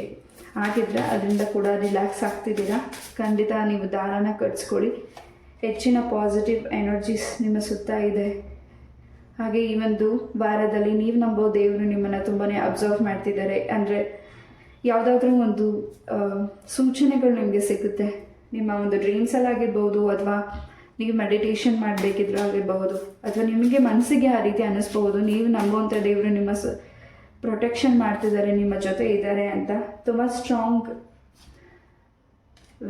ಆಗಿದ್ರೆ ಅದರಿಂದ ಕೂಡ ರಿಲ್ಯಾಕ್ಸ್ ಆಗ್ತಿದ್ದೀರಾ. ಖಂಡಿತ ನೀವು ದಾರಾನ ಕಟ್ಸ್ಕೊಳ್ಳಿ. ಹೆಚ್ಚಿನ ಪಾಸಿಟಿವ್ ಎನರ್ಜೀಸ್ ನಿಮ್ಮ ಸುತ್ತ ಇದೆ. ಹಾಗೆ ಈ ಒಂದು ವಾರದಲ್ಲಿ ನೀವು ನಂಬೋ ದೇವರು ನಿಮ್ಮನ್ನು ತುಂಬಾ ಅಬ್ಸರ್ವ್ ಮಾಡ್ತಿದ್ದಾರೆ. ಅಂದರೆ ಯಾವುದಾದ್ರೂ ಒಂದು ಸೂಚನೆಗಳು ನಿಮಗೆ ಸಿಗುತ್ತೆ. ನಿಮ್ಮ ಒಂದು ಡ್ರೀಮ್ಸಲ್ಲಾಗಿರ್ಬೋದು, ಅಥವಾ ನೀವು ಮೆಡಿಟೇಷನ್ ಮಾಡಬೇಕಿದ್ರೂ ಆಗಿರಬಹುದು, ಅಥವಾ ನಿಮಗೆ ಮನಸ್ಸಿಗೆ ಆ ರೀತಿ ಅನ್ನಿಸ್ಬೋದು ನೀವು ನಂಬುವಂಥ ದೇವರು ನಿಮ್ಮ ಪ್ರೊಟೆಕ್ಷನ್ ಮಾಡ್ತಿದ್ದಾರೆ, ನಿಮ್ಮ ಜೊತೆ ಇದ್ದಾರೆ ಅಂತ. ತುಂಬ ಸ್ಟ್ರಾಂಗ್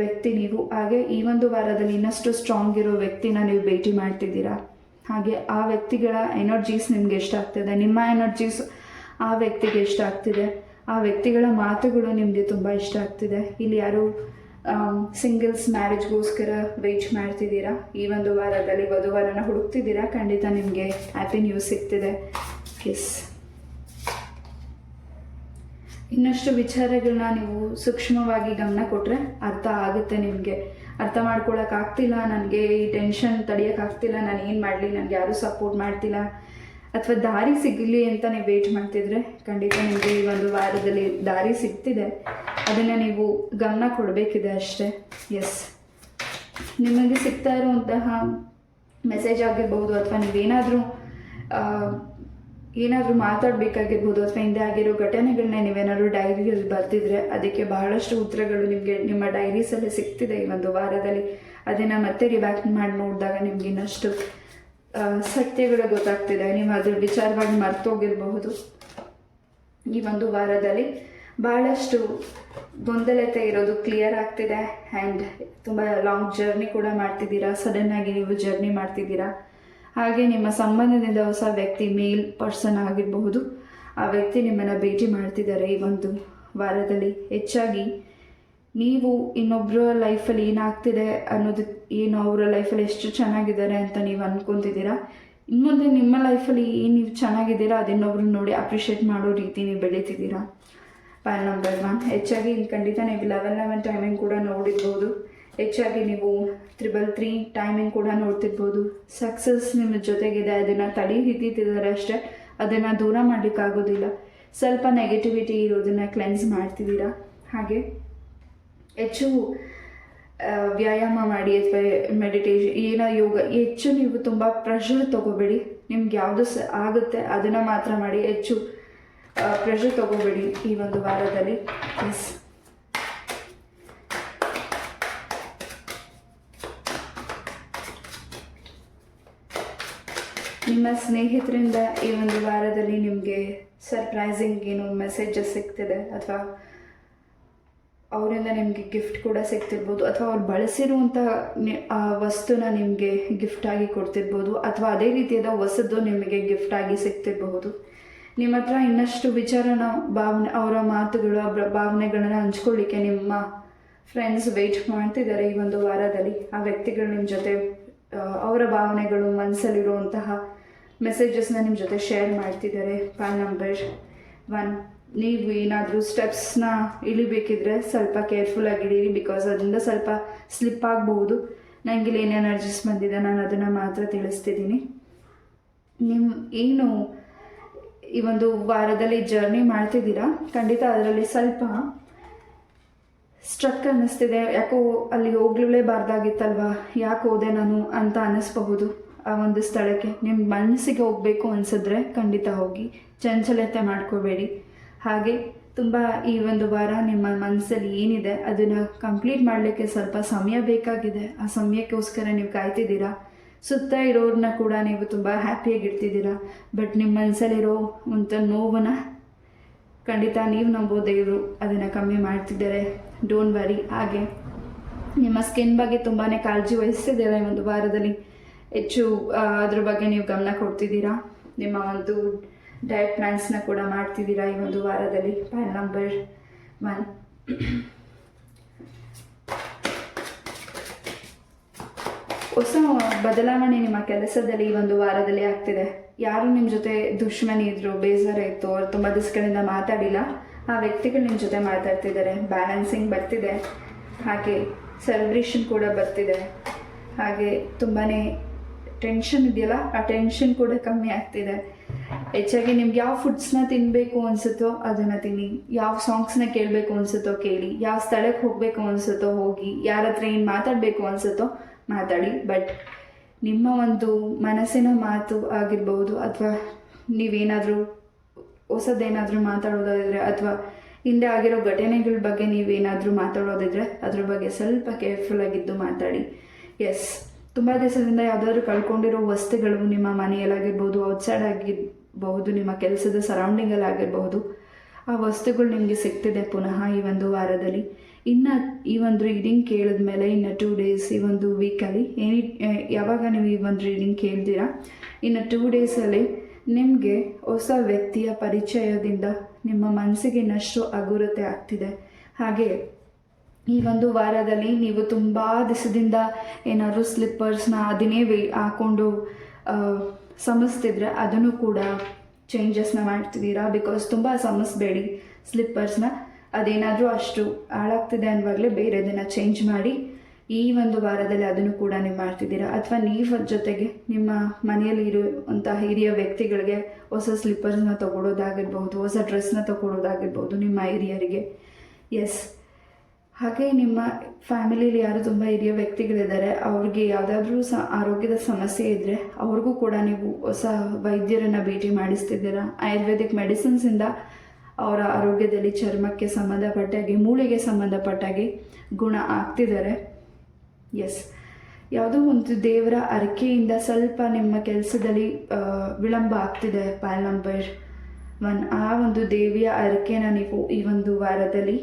ವ್ಯಕ್ತಿ ನೀವು. ಹಾಗೆ ಈ ಒಂದು ವಾರದಲ್ಲಿ ಇನ್ನಷ್ಟು ಸ್ಟ್ರಾಂಗ್ ಇರೋ ವ್ಯಕ್ತಿನ ನೀವು ಭೇಟಿ ಮಾಡ್ತಿದ್ದೀರಾ. ಹಾಗೆ ಆ ವ್ಯಕ್ತಿಗಳ ಎನರ್ಜೀಸ್ ನಿಮ್ಗೆ ಎಷ್ಟ ಆಗ್ತಿದೆ, ನಿಮ್ಮ ಎನರ್ಜೀಸ್ ಆ ವ್ಯಕ್ತಿಗೆ ಎಷ್ಟ ಆಗ್ತಿದೆ, ಆ ವ್ಯಕ್ತಿಗಳ ಮಾತುಗಳು ನಿಮಗೆ ತುಂಬ ಇಷ್ಟ ಆಗ್ತಿದೆ. ಇಲ್ಲಿ ಯಾರು ಸಿಂಗಲ್ಸ್ ಮ್ಯಾರೇಜ್ಗೋಸ್ಕರ ವೇಟ್ ಮಾಡ್ತಿದ್ದೀರಾ, ಈ ಒಂದು ವಾರದಲ್ಲಿ ವಧುವರನ್ನು ಹುಡುಕ್ತಿದ್ದೀರಾ, ಖಂಡಿತ ನಿಮಗೆ ಹ್ಯಾಪಿ ನ್ಯೂಸ್ ಸಿಗ್ತಿದೆ. ಎಸ್. ಇನ್ನಷ್ಟು ವಿಚಾರಗಳನ್ನ ನೀವು ಸೂಕ್ಷ್ಮವಾಗಿ ಗಮನ ಕೊಟ್ಟರೆ ಅರ್ಥ ಆಗುತ್ತೆ ನಿಮಗೆ. ಅರ್ಥ ಮಾಡ್ಕೊಳಕ್ಕಾಗ್ತಿಲ್ಲ, ನನಗೆ ಈ ಟೆನ್ಷನ್ ತಡೆಯೋಕ್ಕಾಗ್ತಿಲ್ಲ, ನಾನು ಏನು ಮಾಡಲಿ, ನನಗೆ ಯಾರೂ ಸಪೋರ್ಟ್ ಮಾಡ್ತಿಲ್ಲ, ಅಥವಾ ದಾರಿ ಸಿಗಲಿ ಅಂತ ನೀವು ವೇಟ್ ಮಾಡ್ತಿದ್ರೆ ಖಂಡಿತ ನಿಮಗೆ ಈ ಒಂದು ವಾರದಲ್ಲಿ ದಾರಿ ಸಿಗ್ತಿದೆ. ಅದನ್ನು ನೀವು ಗಮನ ಕೊಡಬೇಕಿದೆ ಅಷ್ಟೇ. ಎಸ್, ನಿಮಗೆ ಸಿಗ್ತಾ ಇರುವಂತಹ ಮೆಸೇಜ್ ಆಗಿರ್ಬೋದು, ಅಥವಾ ನೀವೇನಾದರೂ ಮಾತಾಡಬೇಕಾಗಿರ್ಬೋದು, ಅಥವಾ ಹಿಂದೆ ಆಗಿರೋ ಘಟನೆಗಳನ್ನ ನೀವೇನಾದ್ರು ಡೈರಿಯಲ್ಲಿ ಬರ್ತಿದ್ರೆ ಅದಕ್ಕೆ ಬಹಳಷ್ಟು ಉತ್ತರಗಳು ನಿಮಗೆ ನಿಮ್ಮ ಡೈರೀಸಲ್ಲಿ ಸಿಗ್ತಿದೆ ಈ ಒಂದು ವಾರದಲ್ಲಿ. ಅದನ್ನು ಮತ್ತೆ ರಿವ್ಯಾಕ್ಟ್ ಮಾಡಿ ನೋಡಿದಾಗ ನಿಮ್ಗೆ ಇನ್ನಷ್ಟು ಸತ್ಯಗಳು ಗೊತ್ತಾಗ್ತಿದೆ. ನೀವು ಅದ್ರ ವಿಚಾರವಾಗಿ ಮರ್ತೋಗಿರಬಹುದು. ಈ ಒಂದು ವಾರದಲ್ಲಿ ಭಾಳಷ್ಟು ಗೊಂದಲತೆ ಇರೋದು ಕ್ಲಿಯರ್ ಆಗ್ತಿದೆ. ಆ್ಯಂಡ್ ತುಂಬ ಲಾಂಗ್ ಜರ್ನಿ ಕೂಡ ಮಾಡ್ತಿದ್ದೀರಾ, ಸಡನ್ನಾಗಿ ನೀವು ಜರ್ನಿ ಮಾಡ್ತಿದ್ದೀರಾ. ಹಾಗೆ ನಿಮ್ಮ ಸಂಬಂಧದಿಂದ ಹೊಸ ವ್ಯಕ್ತಿ, ಮೇಲ್ ಪರ್ಸನ್ ಆಗಿರಬಹುದು, ಆ ವ್ಯಕ್ತಿ ನಿಮ್ಮನ್ನು ಭೇಟಿ ಮಾಡ್ತಿದ್ದಾರೆ ಈ ಒಂದು ವಾರದಲ್ಲಿ. ಹೆಚ್ಚಾಗಿ ನೀವು ಇನ್ನೊಬ್ಬರ ಲೈಫಲ್ಲಿ ಏನಾಗ್ತಿದೆ ಅನ್ನೋದು, ಏನು ಅವರ ಲೈಫಲ್ಲಿ ಎಷ್ಟು ಚೆನ್ನಾಗಿದ್ದಾರೆ ಅಂತ ನೀವು ಅಂದ್ಕೊತಿದ್ದೀರಾ. ಇನ್ಮುಂದೆ ನಿಮ್ಮ ಲೈಫಲ್ಲಿ ಏನು ನೀವು ಚೆನ್ನಾಗಿದ್ದೀರಾ ಅದನ್ನೊಬ್ರು ನೋಡಿ ಅಪ್ರಿಷಿಯೇಟ್ ಮಾಡೋ ರೀತಿ ನೀವು ಬೆಳೀತಿದ್ದೀರಾ. ಪಾಯಿಂಟ್ ನಂಬರ್ 1, ಹೆಚ್ಚಾಗಿ ಇಲ್ಲಿ ಖಂಡಿತ ನೀವು 11 ಟೈಮಿಂಗ್ ಕೂಡ ನೋಡಿರ್ಬೋದು. ಹೆಚ್ಚಾಗಿ ನೀವು 333 ಟೈಮಿಂಗ್ ಕೂಡ ನೋಡ್ತಿರ್ಬೋದು. ಸಕ್ಸಸ್ ನಿಮ್ಮ ಜೊತೆಗಿದೆ, ಅದನ್ನು ತಡೆ ಹಿಡಿತಿದ್ದಾರೆ ಅಷ್ಟೇ, ಅದನ್ನು ದೂರ ಮಾಡಲಿಕ್ಕಾಗೋದಿಲ್ಲ. ಸ್ವಲ್ಪ ನೆಗೆಟಿವಿಟಿ ಇರೋದನ್ನು ಕ್ಲೆನ್ಸ್ ಮಾಡ್ತಿದ್ದೀರಾ. ಹಾಗೆ ಹೆಚ್ಚು ವ್ಯಾಯಾಮ ಮಾಡಿ, ಅಥವಾ ಮೆಡಿಟೇಷನ್, ಏನೋ ಯೋಗ, ಹೆಚ್ಚು ನೀವು ತುಂಬ ಪ್ರೆಷರ್ ತೊಗೋಬೇಡಿ. ನಿಮ್ಗೆ ಯಾವುದು ಆಗುತ್ತೆ ಅದನ್ನು ಮಾತ್ರ ಮಾಡಿ, ಹೆಚ್ಚು ಪ್ರೆಷರ್ ತೊಗೋಬೇಡಿ ಈ ಒಂದು ವಾರದಲ್ಲಿ. ಎಸ್, ನಿಮ್ಮ ಸ್ನೇಹಿತರಿಂದ ಈ ಒಂದು ವಾರದಲ್ಲಿ ನಿಮಗೆ ಸರ್ಪ್ರೈಸಿಂಗ್ ಏನು ಮೆಸೇಜಸ್ ಸಿಗ್ತಿದೆ, ಅಥವಾ ಅವರಿಂದ ನಿಮಗೆ ಗಿಫ್ಟ್ ಕೂಡ ಸಿಗ್ತಿರ್ಬೋದು, ಅಥವಾ ಅವ್ರು ಬಳಸಿರುವಂಥ ವಸ್ತುನ ನಿಮಗೆ ಗಿಫ್ಟಾಗಿ ಕೊಡ್ತಿರ್ಬೋದು, ಅಥವಾ ಅದೇ ರೀತಿಯಾದ ಹೊಸದು ನಿಮಗೆ ಗಿಫ್ಟಾಗಿ ಸಿಗ್ತಿರಬಹುದು. ನಿಮ್ಮ ಹತ್ರ ಇನ್ನಷ್ಟು ವಿಚಾರನ, ಅವರ ಮಾತುಗಳು, ಭಾವನೆಗಳನ್ನ ಹಂಚ್ಕೊಳ್ಳಿಕ್ಕೆ ನಿಮ್ಮ ಫ್ರೆಂಡ್ಸ್ ವೆಯ್ಟ್ ಮಾಡ್ತಿದ್ದಾರೆ ಈ ಒಂದು ವಾರದಲ್ಲಿ. ಆ ವ್ಯಕ್ತಿಗಳು ನಿಮ್ಮ ಜೊತೆ ಅವರ ಭಾವನೆಗಳು, ಮನಸ್ಸಲ್ಲಿರುವಂತಹ ಮೆಸೇಜಸ್ನ ನಿಮ್ಮ ಜೊತೆ ಶೇರ್ ಮಾಡ್ತಿದ್ದಾರೆ. ಪಾಯಿಂಟ್ ನಂಬರ್ 1, ನೀವು ಏನಾದರೂ ಸ್ಟೆಪ್ಸ್ನ ಇಳಿಬೇಕಿದ್ರೆ ಸ್ವಲ್ಪ ಕೇರ್ಫುಲ್ಲಾಗಿ ಇಡೀರಿ, ಬಿಕಾಸ್ ಅದರಿಂದ ಸ್ವಲ್ಪ ಸ್ಲಿಪ್ ಆಗಬಹುದು. ನನಗೆ ಏನು ಎನರ್ಜೀಸ್ ಬಂದಿದೆ ನಾನು ಅದನ್ನು ಮಾತ್ರ ತಿಳಿಸ್ತಿದ್ದೀನಿ. ನಿಮ್ಮ ಏನು ಈ ಒಂದು ವಾರದಲ್ಲಿ ಜರ್ನಿ ಮಾಡ್ತಿದ್ದೀರಾ, ಖಂಡಿತ ಅದರಲ್ಲಿ ಸ್ವಲ್ಪ ಸ್ಟ್ರಕ್ ಅನ್ನಿಸ್ತಿದೆ. ಯಾಕೋ ಅಲ್ಲಿ ಹೋಗ್ಲೇಬಾರ್ದಾಗಿತ್ತಲ್ವಾ, ಯಾಕೆ ಹೋದೆ ನಾನು ಅಂತ ಅನ್ನಿಸ್ಬಹುದು. ಆ ಒಂದು ಸ್ಥಳಕ್ಕೆ ನಿಮ್ಮ ಮನಸ್ಸಿಗೆ ಹೋಗಬೇಕು ಅನಿಸಿದ್ರೆ ಖಂಡಿತ ಹೋಗಿ, ಚಂಚಲತೆ ಮಾಡ್ಕೋಬೇಡಿ. ಹಾಗೆ ತುಂಬ ಈ ಒಂದು ವಾರ ನಿಮ್ಮ ಮನಸ್ಸಲ್ಲಿ ಏನಿದೆ ಅದನ್ನು ಕಂಪ್ಲೀಟ್ ಮಾಡಲಿಕ್ಕೆ ಸ್ವಲ್ಪ ಸಮಯ ಬೇಕಾಗಿದೆ. ಆ ಸಮಯಕ್ಕೋಸ್ಕರ ನೀವು ಕಾಯ್ತಿದ್ದೀರಾ. ಸುತ್ತ ಇರೋರನ್ನ ಕೂಡ ನೀವು ತುಂಬ ಹ್ಯಾಪಿಯಾಗಿರ್ತಿದ್ದೀರಾ. ಬಟ್ ನಿಮ್ಮ ಮನಸ್ಸಲ್ಲಿರೋ ಒಂದು ನೋವನ್ನು ಖಂಡಿತ ನೀವು ನಂಬೋದು ದೇವರು ಅದನ್ನು ಕಮ್ಮಿ ಮಾಡ್ತಿದ್ದಾರೆ. Don't worry. ಹಾಗೆ ನಿಮ್ಮ ಸ್ಕಿನ್ ಬಗ್ಗೆ ತುಂಬಾ ಕಾಳಜಿ ವಹಿಸ್ತಿದ್ದೀರಾ ಈ ಒಂದು ವಾರದಲ್ಲಿ. ಹೆಚ್ಚು ಅದ್ರ ಬಗ್ಗೆ ನೀವು ಗಮನ ಕೊಡ್ತಿದ್ದೀರಾ. ನಿಮ್ಮ ಒಂದು ಡಯಟ್ ಪ್ಲ್ಯಾನ್ಸ್ನ ಕೂಡ ಮಾಡ್ತಿದ್ದೀರಾ ಈ ಒಂದು ವಾರದಲ್ಲಿ. ಪಾಯಿಂಟ್ ನಂಬರ್ 1, ಹೊಸ ಬದಲಾವಣೆ ನಿಮ್ಮ ಕೆಲಸದಲ್ಲಿ ಈ ಒಂದು ವಾರದಲ್ಲಿ ಆಗ್ತಿದೆ. ಯಾರು ನಿಮ್ಮ ಜೊತೆ ದುಶ್ಮನಿ ಇದ್ರು, ಬೇಜಾರ ಇತ್ತು, ಅವ್ರು ತುಂಬ ದಿವಸಗಳಿಂದ ಮಾತಾಡಿಲ್ಲ, ಆ ವ್ಯಕ್ತಿಗಳು ನಿಮ್ಮ ಜೊತೆ ಮಾತಾಡ್ತಿದ್ದಾರೆ. ಬ್ಯಾಲೆನ್ಸಿಂಗ್ ಬರ್ತಿದೆ, ಹಾಗೆ ಸೆಲೆಬ್ರೇಷನ್ ಕೂಡ ಬರ್ತಿದೆ. ಹಾಗೆ ತುಂಬಾ ಟೆನ್ಷನ್ ಇದೆಯಲ್ಲ, ಆ ಟೆನ್ಷನ್ ಕೂಡ ಕಮ್ಮಿ ಆಗ್ತಿದೆ. ಹೆಚ್ಚಾಗಿ ನಿಮ್ಗೆ ಯಾವ ಫುಡ್ಸ್ನ ತಿನ್ನಬೇಕು ಅನಿಸುತ್ತೋ ಅದನ್ನು ತಿನ್ನಿ, ಯಾವ ಸಾಂಗ್ಸ್ನ ಕೇಳಬೇಕು ಅನಿಸುತ್ತೋ ಕೇಳಿ, ಯಾವ ಸ್ಥಳಕ್ಕೆ ಹೋಗಬೇಕು ಅನಿಸುತ್ತೋ ಹೋಗಿ, ಯಾರ ಹತ್ರ ಏನು ಮಾತಾಡಬೇಕು ಅನಿಸುತ್ತೋ ಮಾತಾಡಿ. ಬಟ್ ನಿಮ್ಮ ಒಂದು ಮನಸ್ಸಿನ ಮಾತು ಆಗಿರ್ಬೋದು, ಅಥವಾ ನೀವೇನಾದರೂ ಹೊಸದೇನಾದರೂ ಮಾತಾಡೋದಾದರೆ, ಅಥವಾ ಹಿಂದೆ ಆಗಿರೋ ಘಟನೆಗಳ ಬಗ್ಗೆ ನೀವೇನಾದರೂ ಮಾತಾಡೋದಿದ್ರೆ ಅದ್ರ ಬಗ್ಗೆ ಸ್ವಲ್ಪ ಕೇರ್ಫುಲ್ಲಾಗಿದ್ದು ಮಾತಾಡಿ. ಎಸ್, ತುಂಬ ದಿವಸದಿಂದ ಯಾವುದಾದ್ರೂ ಕಳ್ಕೊಂಡಿರೋ ವಸ್ತುಗಳು ನಿಮ್ಮ ಮನೆಯಲ್ಲಾಗಿರ್ಬೋದು, ಔಟ್ಸೈಡ್ ಆಗಿರಬಹುದು, ನಿಮ್ಮ ಕೆಲಸದ ಸರೌಂಡಿಂಗಲ್ಲಾಗಿರಬಹುದು, ಆ ವಸ್ತುಗಳು ನಿಮಗೆ ಸಿಗ್ತಿದೆ ಪುನಃ ಈ ಒಂದು ವಾರದಲ್ಲಿ. ಇನ್ನು ಈ ಒಂದು ರೀಡಿಂಗ್ ಕೇಳಿದ ಮೇಲೆ ಇನ್ನು 2 ಡೇಸ್, ಈ ಒಂದು ವೀಕಲ್ಲಿ ಯಾವಾಗ ನೀವು ಈ ಒಂದು ರೀಡಿಂಗ್ ಕೇಳ್ತೀರಾ, ಇನ್ನು 2 ಡೇಸಲ್ಲಿ ನಿಮಗೆ ಹೊಸ ವ್ಯಕ್ತಿಯ ಪರಿಚಯದಿಂದ ನಿಮ್ಮ ಮನಸ್ಸಿಗೆ ಇನ್ನಷ್ಟು ಹಗುರತೆ ಆಗ್ತಿದೆ. ಹಾಗೆ ಈ ಒಂದು ವಾರದಲ್ಲಿ ನೀವು ತುಂಬ ದಿವಸದಿಂದ ಏನಾದರೂ ಸ್ಲಿಪ್ಪರ್ಸ್ನ ಅದನ್ನೇ ಹಾಕ್ಕೊಂಡು ಸಮಸ್ತಿದ್ರೆ ಅದನ್ನು ಕೂಡ ಚೇಂಜಸ್ನ ಮಾಡ್ತಿದ್ದೀರಾ. ಬಿಕಾಸ್ ತುಂಬ ಸಮಸ್ಬೇಡಿ, ಸ್ಲಿಪ್ಪರ್ಸ್ನ. ಅದೇನಾದರೂ ಅಷ್ಟು ಹಾಳಾಗ್ತಿದೆ ಅನ್ನುವಾಗಲೇ ಬೇರೆದನ್ನು ಚೇಂಜ್ ಮಾಡಿ ಈ ಒಂದು ವಾರದಲ್ಲಿ ಅದನ್ನು ಕೂಡ ನೀವು ಮಾಡ್ತಿದ್ದೀರಾ. ಅಥವಾ ನೀವು ಜೊತೆಗೆ ನಿಮ್ಮ ಮನೆಯಲ್ಲಿ ಇರುವಂತಹ ಹಿರಿಯ ವ್ಯಕ್ತಿಗಳಿಗೆ ಹೊಸ ಸ್ಲಿಪ್ಪರ್ಸ್ನ ತೊಗೊಳೋದಾಗಿರ್ಬೋದು, ಹೊಸ ಡ್ರೆಸ್ನ ತೊಗೊಳೋದಾಗಿರ್ಬೋದು ನಿಮ್ಮ ಹಿರಿಯರಿಗೆ. ಎಸ್, ಹಾಗೆ ನಿಮ್ಮ ಫ್ಯಾಮಿಲಿಯಲ್ಲಿ ಯಾರು ತುಂಬ ಹಿರಿಯ ವ್ಯಕ್ತಿಗಳಿದ್ದಾರೆ, ಅವ್ರಿಗೆ ಯಾವುದಾದ್ರೂ ಆರೋಗ್ಯದ ಸಮಸ್ಯೆ ಇದ್ದರೆ ಅವ್ರಿಗೂ ಕೂಡ ನೀವು ಹೊಸ ವೈದ್ಯರನ್ನು ಭೇಟಿ ಮಾಡಿಸ್ತಿದ್ದೀರಾ. ಆಯುರ್ವೇದಿಕ್ ಮೆಡಿಸಿನ್ಸಿಂದ ಅವರ ಆರೋಗ್ಯದಲ್ಲಿ ಚರ್ಮಕ್ಕೆ ಸಂಬಂಧಪಟ್ಟಾಗೆ, ಮೂಳೆಗೆ ಸಂಬಂಧಪಟ್ಟಾಗೆ ಗುಣ ಆಗ್ತಿದ್ದಾರೆ. ಎಸ್, ಯಾವುದೋ ಒಂದು ದೇವರ ಅರಿಕೆಯಿಂದ ಸ್ವಲ್ಪ ನಿಮ್ಮ ಕೆಲಸದಲ್ಲಿ ವಿಳಂಬ ಆಗ್ತಿದೆ. ಪಾಲ್ ನಂಬರ್ 1, ಆ ಒಂದು ದೇವಿಯ ಅರಿಕೆನ ನೀವು ಈ ಒಂದು ವಾರದಲ್ಲಿ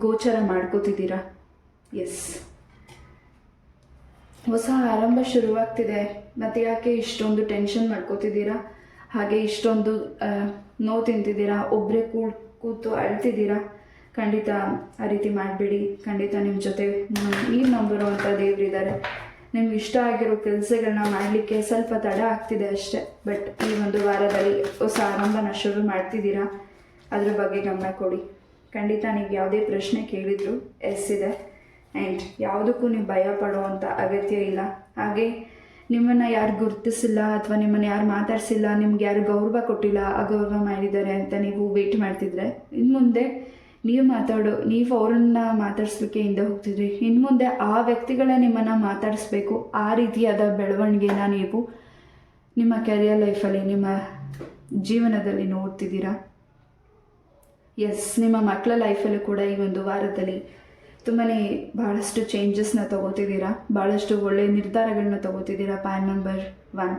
ಗೋಚರ ಮಾಡ್ಕೋತಿದ್ದೀರಾ. ಎಸ್, ಹೊಸ ಆರಂಭ ಶುರುವಾಗ್ತಿದೆ. ಮತ್ತು ಯಾಕೆ ಇಷ್ಟೊಂದು ಟೆನ್ಷನ್ ಮಾಡ್ಕೋತಿದ್ದೀರಾ, ಹಾಗೆ ಇಷ್ಟೊಂದು ನೋವು ತಿಂತಿದ್ದೀರಾ, ಒಬ್ಬರೇ ಕೂತು ಅಳ್ತಿದ್ದೀರಾ? ಖಂಡಿತ ಆ ರೀತಿ ಮಾಡಬೇಡಿ. ಖಂಡಿತ ನಿಮ್ಮ ಜೊತೆ ನೀವು ನಂಬಿರುವಂಥ ದೇವರಿದ್ದಾರೆ. ನಿಮ್ಗೆ ಇಷ್ಟ ಆಗಿರೋ ಕೆಲಸಗಳನ್ನ ಮಾಡಲಿಕ್ಕೆ ಸ್ವಲ್ಪ ತಡ ಆಗ್ತಿದೆ ಅಷ್ಟೇ. ಬಟ್ ಈ ಒಂದು ವಾರದಲ್ಲಿ ಹೊಸ ಆರಂಭನ ಶುರು ಮಾಡ್ತಿದ್ದೀರಾ, ಅದ್ರ ಬಗ್ಗೆ ಗಮನ ಕೊಡಿ. ಖಂಡಿತ ನೀವು ಯಾವುದೇ ಪ್ರಶ್ನೆ ಕೇಳಿದ್ರು ಎಸ್ ಇದೆ. ಆ್ಯಂಡ್ ಯಾವುದಕ್ಕೂ ನೀವು ಭಯ ಪಡುವಂಥ ಅಗತ್ಯ ಇಲ್ಲ. ಹಾಗೆ ನಿಮ್ಮನ್ನು ಯಾರು ಗುರುತಿಸಿಲ್ಲ ಅಥವಾ ನಿಮ್ಮನ್ನು ಯಾರು ಮಾತಾಡಿಸಿಲ್ಲ, ನಿಮ್ಗೆ ಯಾರು ಗೌರವ ಕೊಟ್ಟಿಲ್ಲ, ಅಗೌರವ ಮಾಡಿದ್ದಾರೆ ಅಂತ ನೀವು ವೇಟ್ ಮಾಡ್ತಿದ್ರೆ, ಇನ್ನು ಮುಂದೆ ನೀವು ಅವರನ್ನು ಮಾತಾಡಿಸ್ಲಿಕ್ಕೆ ಹಿಂದೆ ಹೋಗ್ತಿದ್ರಿ. ಇನ್ನು ಮುಂದೆ ಆ ವ್ಯಕ್ತಿಗಳೇ ನಿಮ್ಮನ್ನು ಮಾತಾಡಿಸ್ಬೇಕು. ಆ ರೀತಿಯಾದ ಬೆಳವಣಿಗೆನ ನೀವು ನಿಮ್ಮ ಕೆರಿಯರ್ ಲೈಫಲ್ಲಿ, ನಿಮ್ಮ ಜೀವನದಲ್ಲಿ ನೋಡ್ತಿದ್ದೀರಾ. ಎಸ್, ನಿಮ್ಮ ಮಕ್ಕಳ ಲೈಫಲ್ಲೂ ಕೂಡ ಈ ಒಂದು ವಾರದಲ್ಲಿ ಭಾಳಷ್ಟು ಚೇಂಜಸ್ನ ತೊಗೋತಿದ್ದೀರಾ, ಭಾಳಷ್ಟು ಒಳ್ಳೆಯ ನಿರ್ಧಾರಗಳನ್ನ ತೊಗೋತಿದ್ದೀರಾ. ಪಾಲ್ ನಂಬರ್ 1,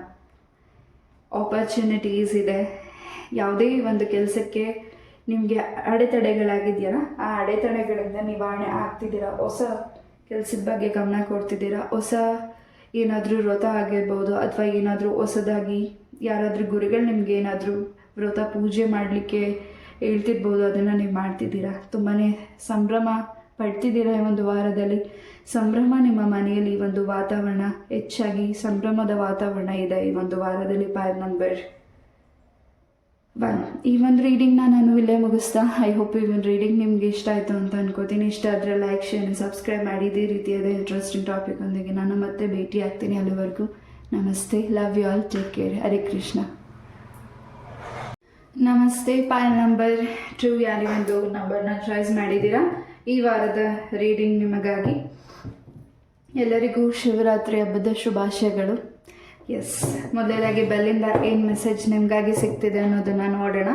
ಆಪರ್ಚುನಿಟೀಸ್ ಇದೆ. ಯಾವುದೇ ಒಂದು ಕೆಲಸಕ್ಕೆ ನಿಮಗೆ ಅಡೆತಡೆಗಳಾಗಿದೆಯಲ್ಲ, ಆ ಅಡೆತಡೆಗಳಿಂದ ನಿವಾರಣೆ ಆಗ್ತಿದ್ದೀರಾ. ಹೊಸ ಕೆಲಸದ ಬಗ್ಗೆ ಗಮನ ಕೊಡ್ತಿದ್ದೀರಾ. ಹೊಸ ಏನಾದರೂ ವ್ರತ ಆಗಿರ್ಬೋದು, ಅಥವಾ ಏನಾದರೂ ಹೊಸದಾಗಿ ಯಾರಾದರೂ ಗುರುಗಳು ನಿಮ್ಗೆ ಏನಾದರೂ ವ್ರತ ಪೂಜೆ ಮಾಡಲಿಕ್ಕೆ ಹೇಳ್ತಿರ್ಬೋದು, ಅದನ್ನು ನೀವು ಮಾಡ್ತಿದ್ದೀರಾ. ತುಂಬಾ ಸಂಭ್ರಮ ಪಡ್ತಿದ್ದೀರಾ. ಈ ಒಂದು ವಾರದಲ್ಲಿ ಸಂಭ್ರಮ ನಿಮ್ಮ ಮನೆಯಲ್ಲಿ ಒಂದು ವಾತಾವರಣ, ಹೆಚ್ಚಾಗಿ ಸಂಭ್ರಮದ ವಾತಾವರಣ ಇದೆ ಈ ಒಂದು ವಾರದಲ್ಲಿ. ಪಾಲ್ ನಂಬರ್ 1, ಈ ಒಂದು ರೀಡಿಂಗ್ನ ನಾನು ಇಲ್ಲೇ ಮುಗಿಸ್ತಾ. ಐ ಹೋಪ್ ಈ ಒಂದು ರೀಡಿಂಗ್ ನಿಮ್ಗೆ ಇಷ್ಟ ಆಯಿತು ಅಂತ ಅನ್ಕೋತೀನಿ. ಇಷ್ಟ ಆದರೆ ಲೈಕ್, ಶೇರ್, ಸಬ್ಸ್ಕ್ರೈಬ್ ಮಾಡಿ. ಇದೇ ರೀತಿಯಾದ ಇಂಟ್ರೆಸ್ಟಿಂಗ್ ಟಾಪಿಕ್ನೊಂದಿಗೆ ನಾನು ಮತ್ತೆ ಭೇಟಿ ಆಗ್ತೀನಿ. ಅಲ್ಲಿವರೆಗೂ ನಮಸ್ತೆ, love you all, take care, Hare Krishna. ನಮಸ್ತೆ. ಪಾಲ್ ನಂಬರ್ 2 ಯಾರು ಒಂದು ನಂಬರ್ನ ಚಾಯ್ಸ್ ಮಾಡಿದ್ದೀರಾ, ಈ ವಾರದ ರೀಡಿಂಗ್ ನಿಮಗಾಗಿ. ಎಲ್ಲರಿಗೂ ಶಿವರಾತ್ರಿ ಹಬ್ಬದ ಶುಭಾಶಯಗಳು. ಎಸ್, ಮೊದಲನೇದಾಗಿ ಬೆಲ್ಲಿಂದ ಏನು ಮೆಸೇಜ್ ನಿಮಗಾಗಿ ಸಿಗ್ತಿದೆ ಅನ್ನೋದನ್ನು ನೋಡೋಣ.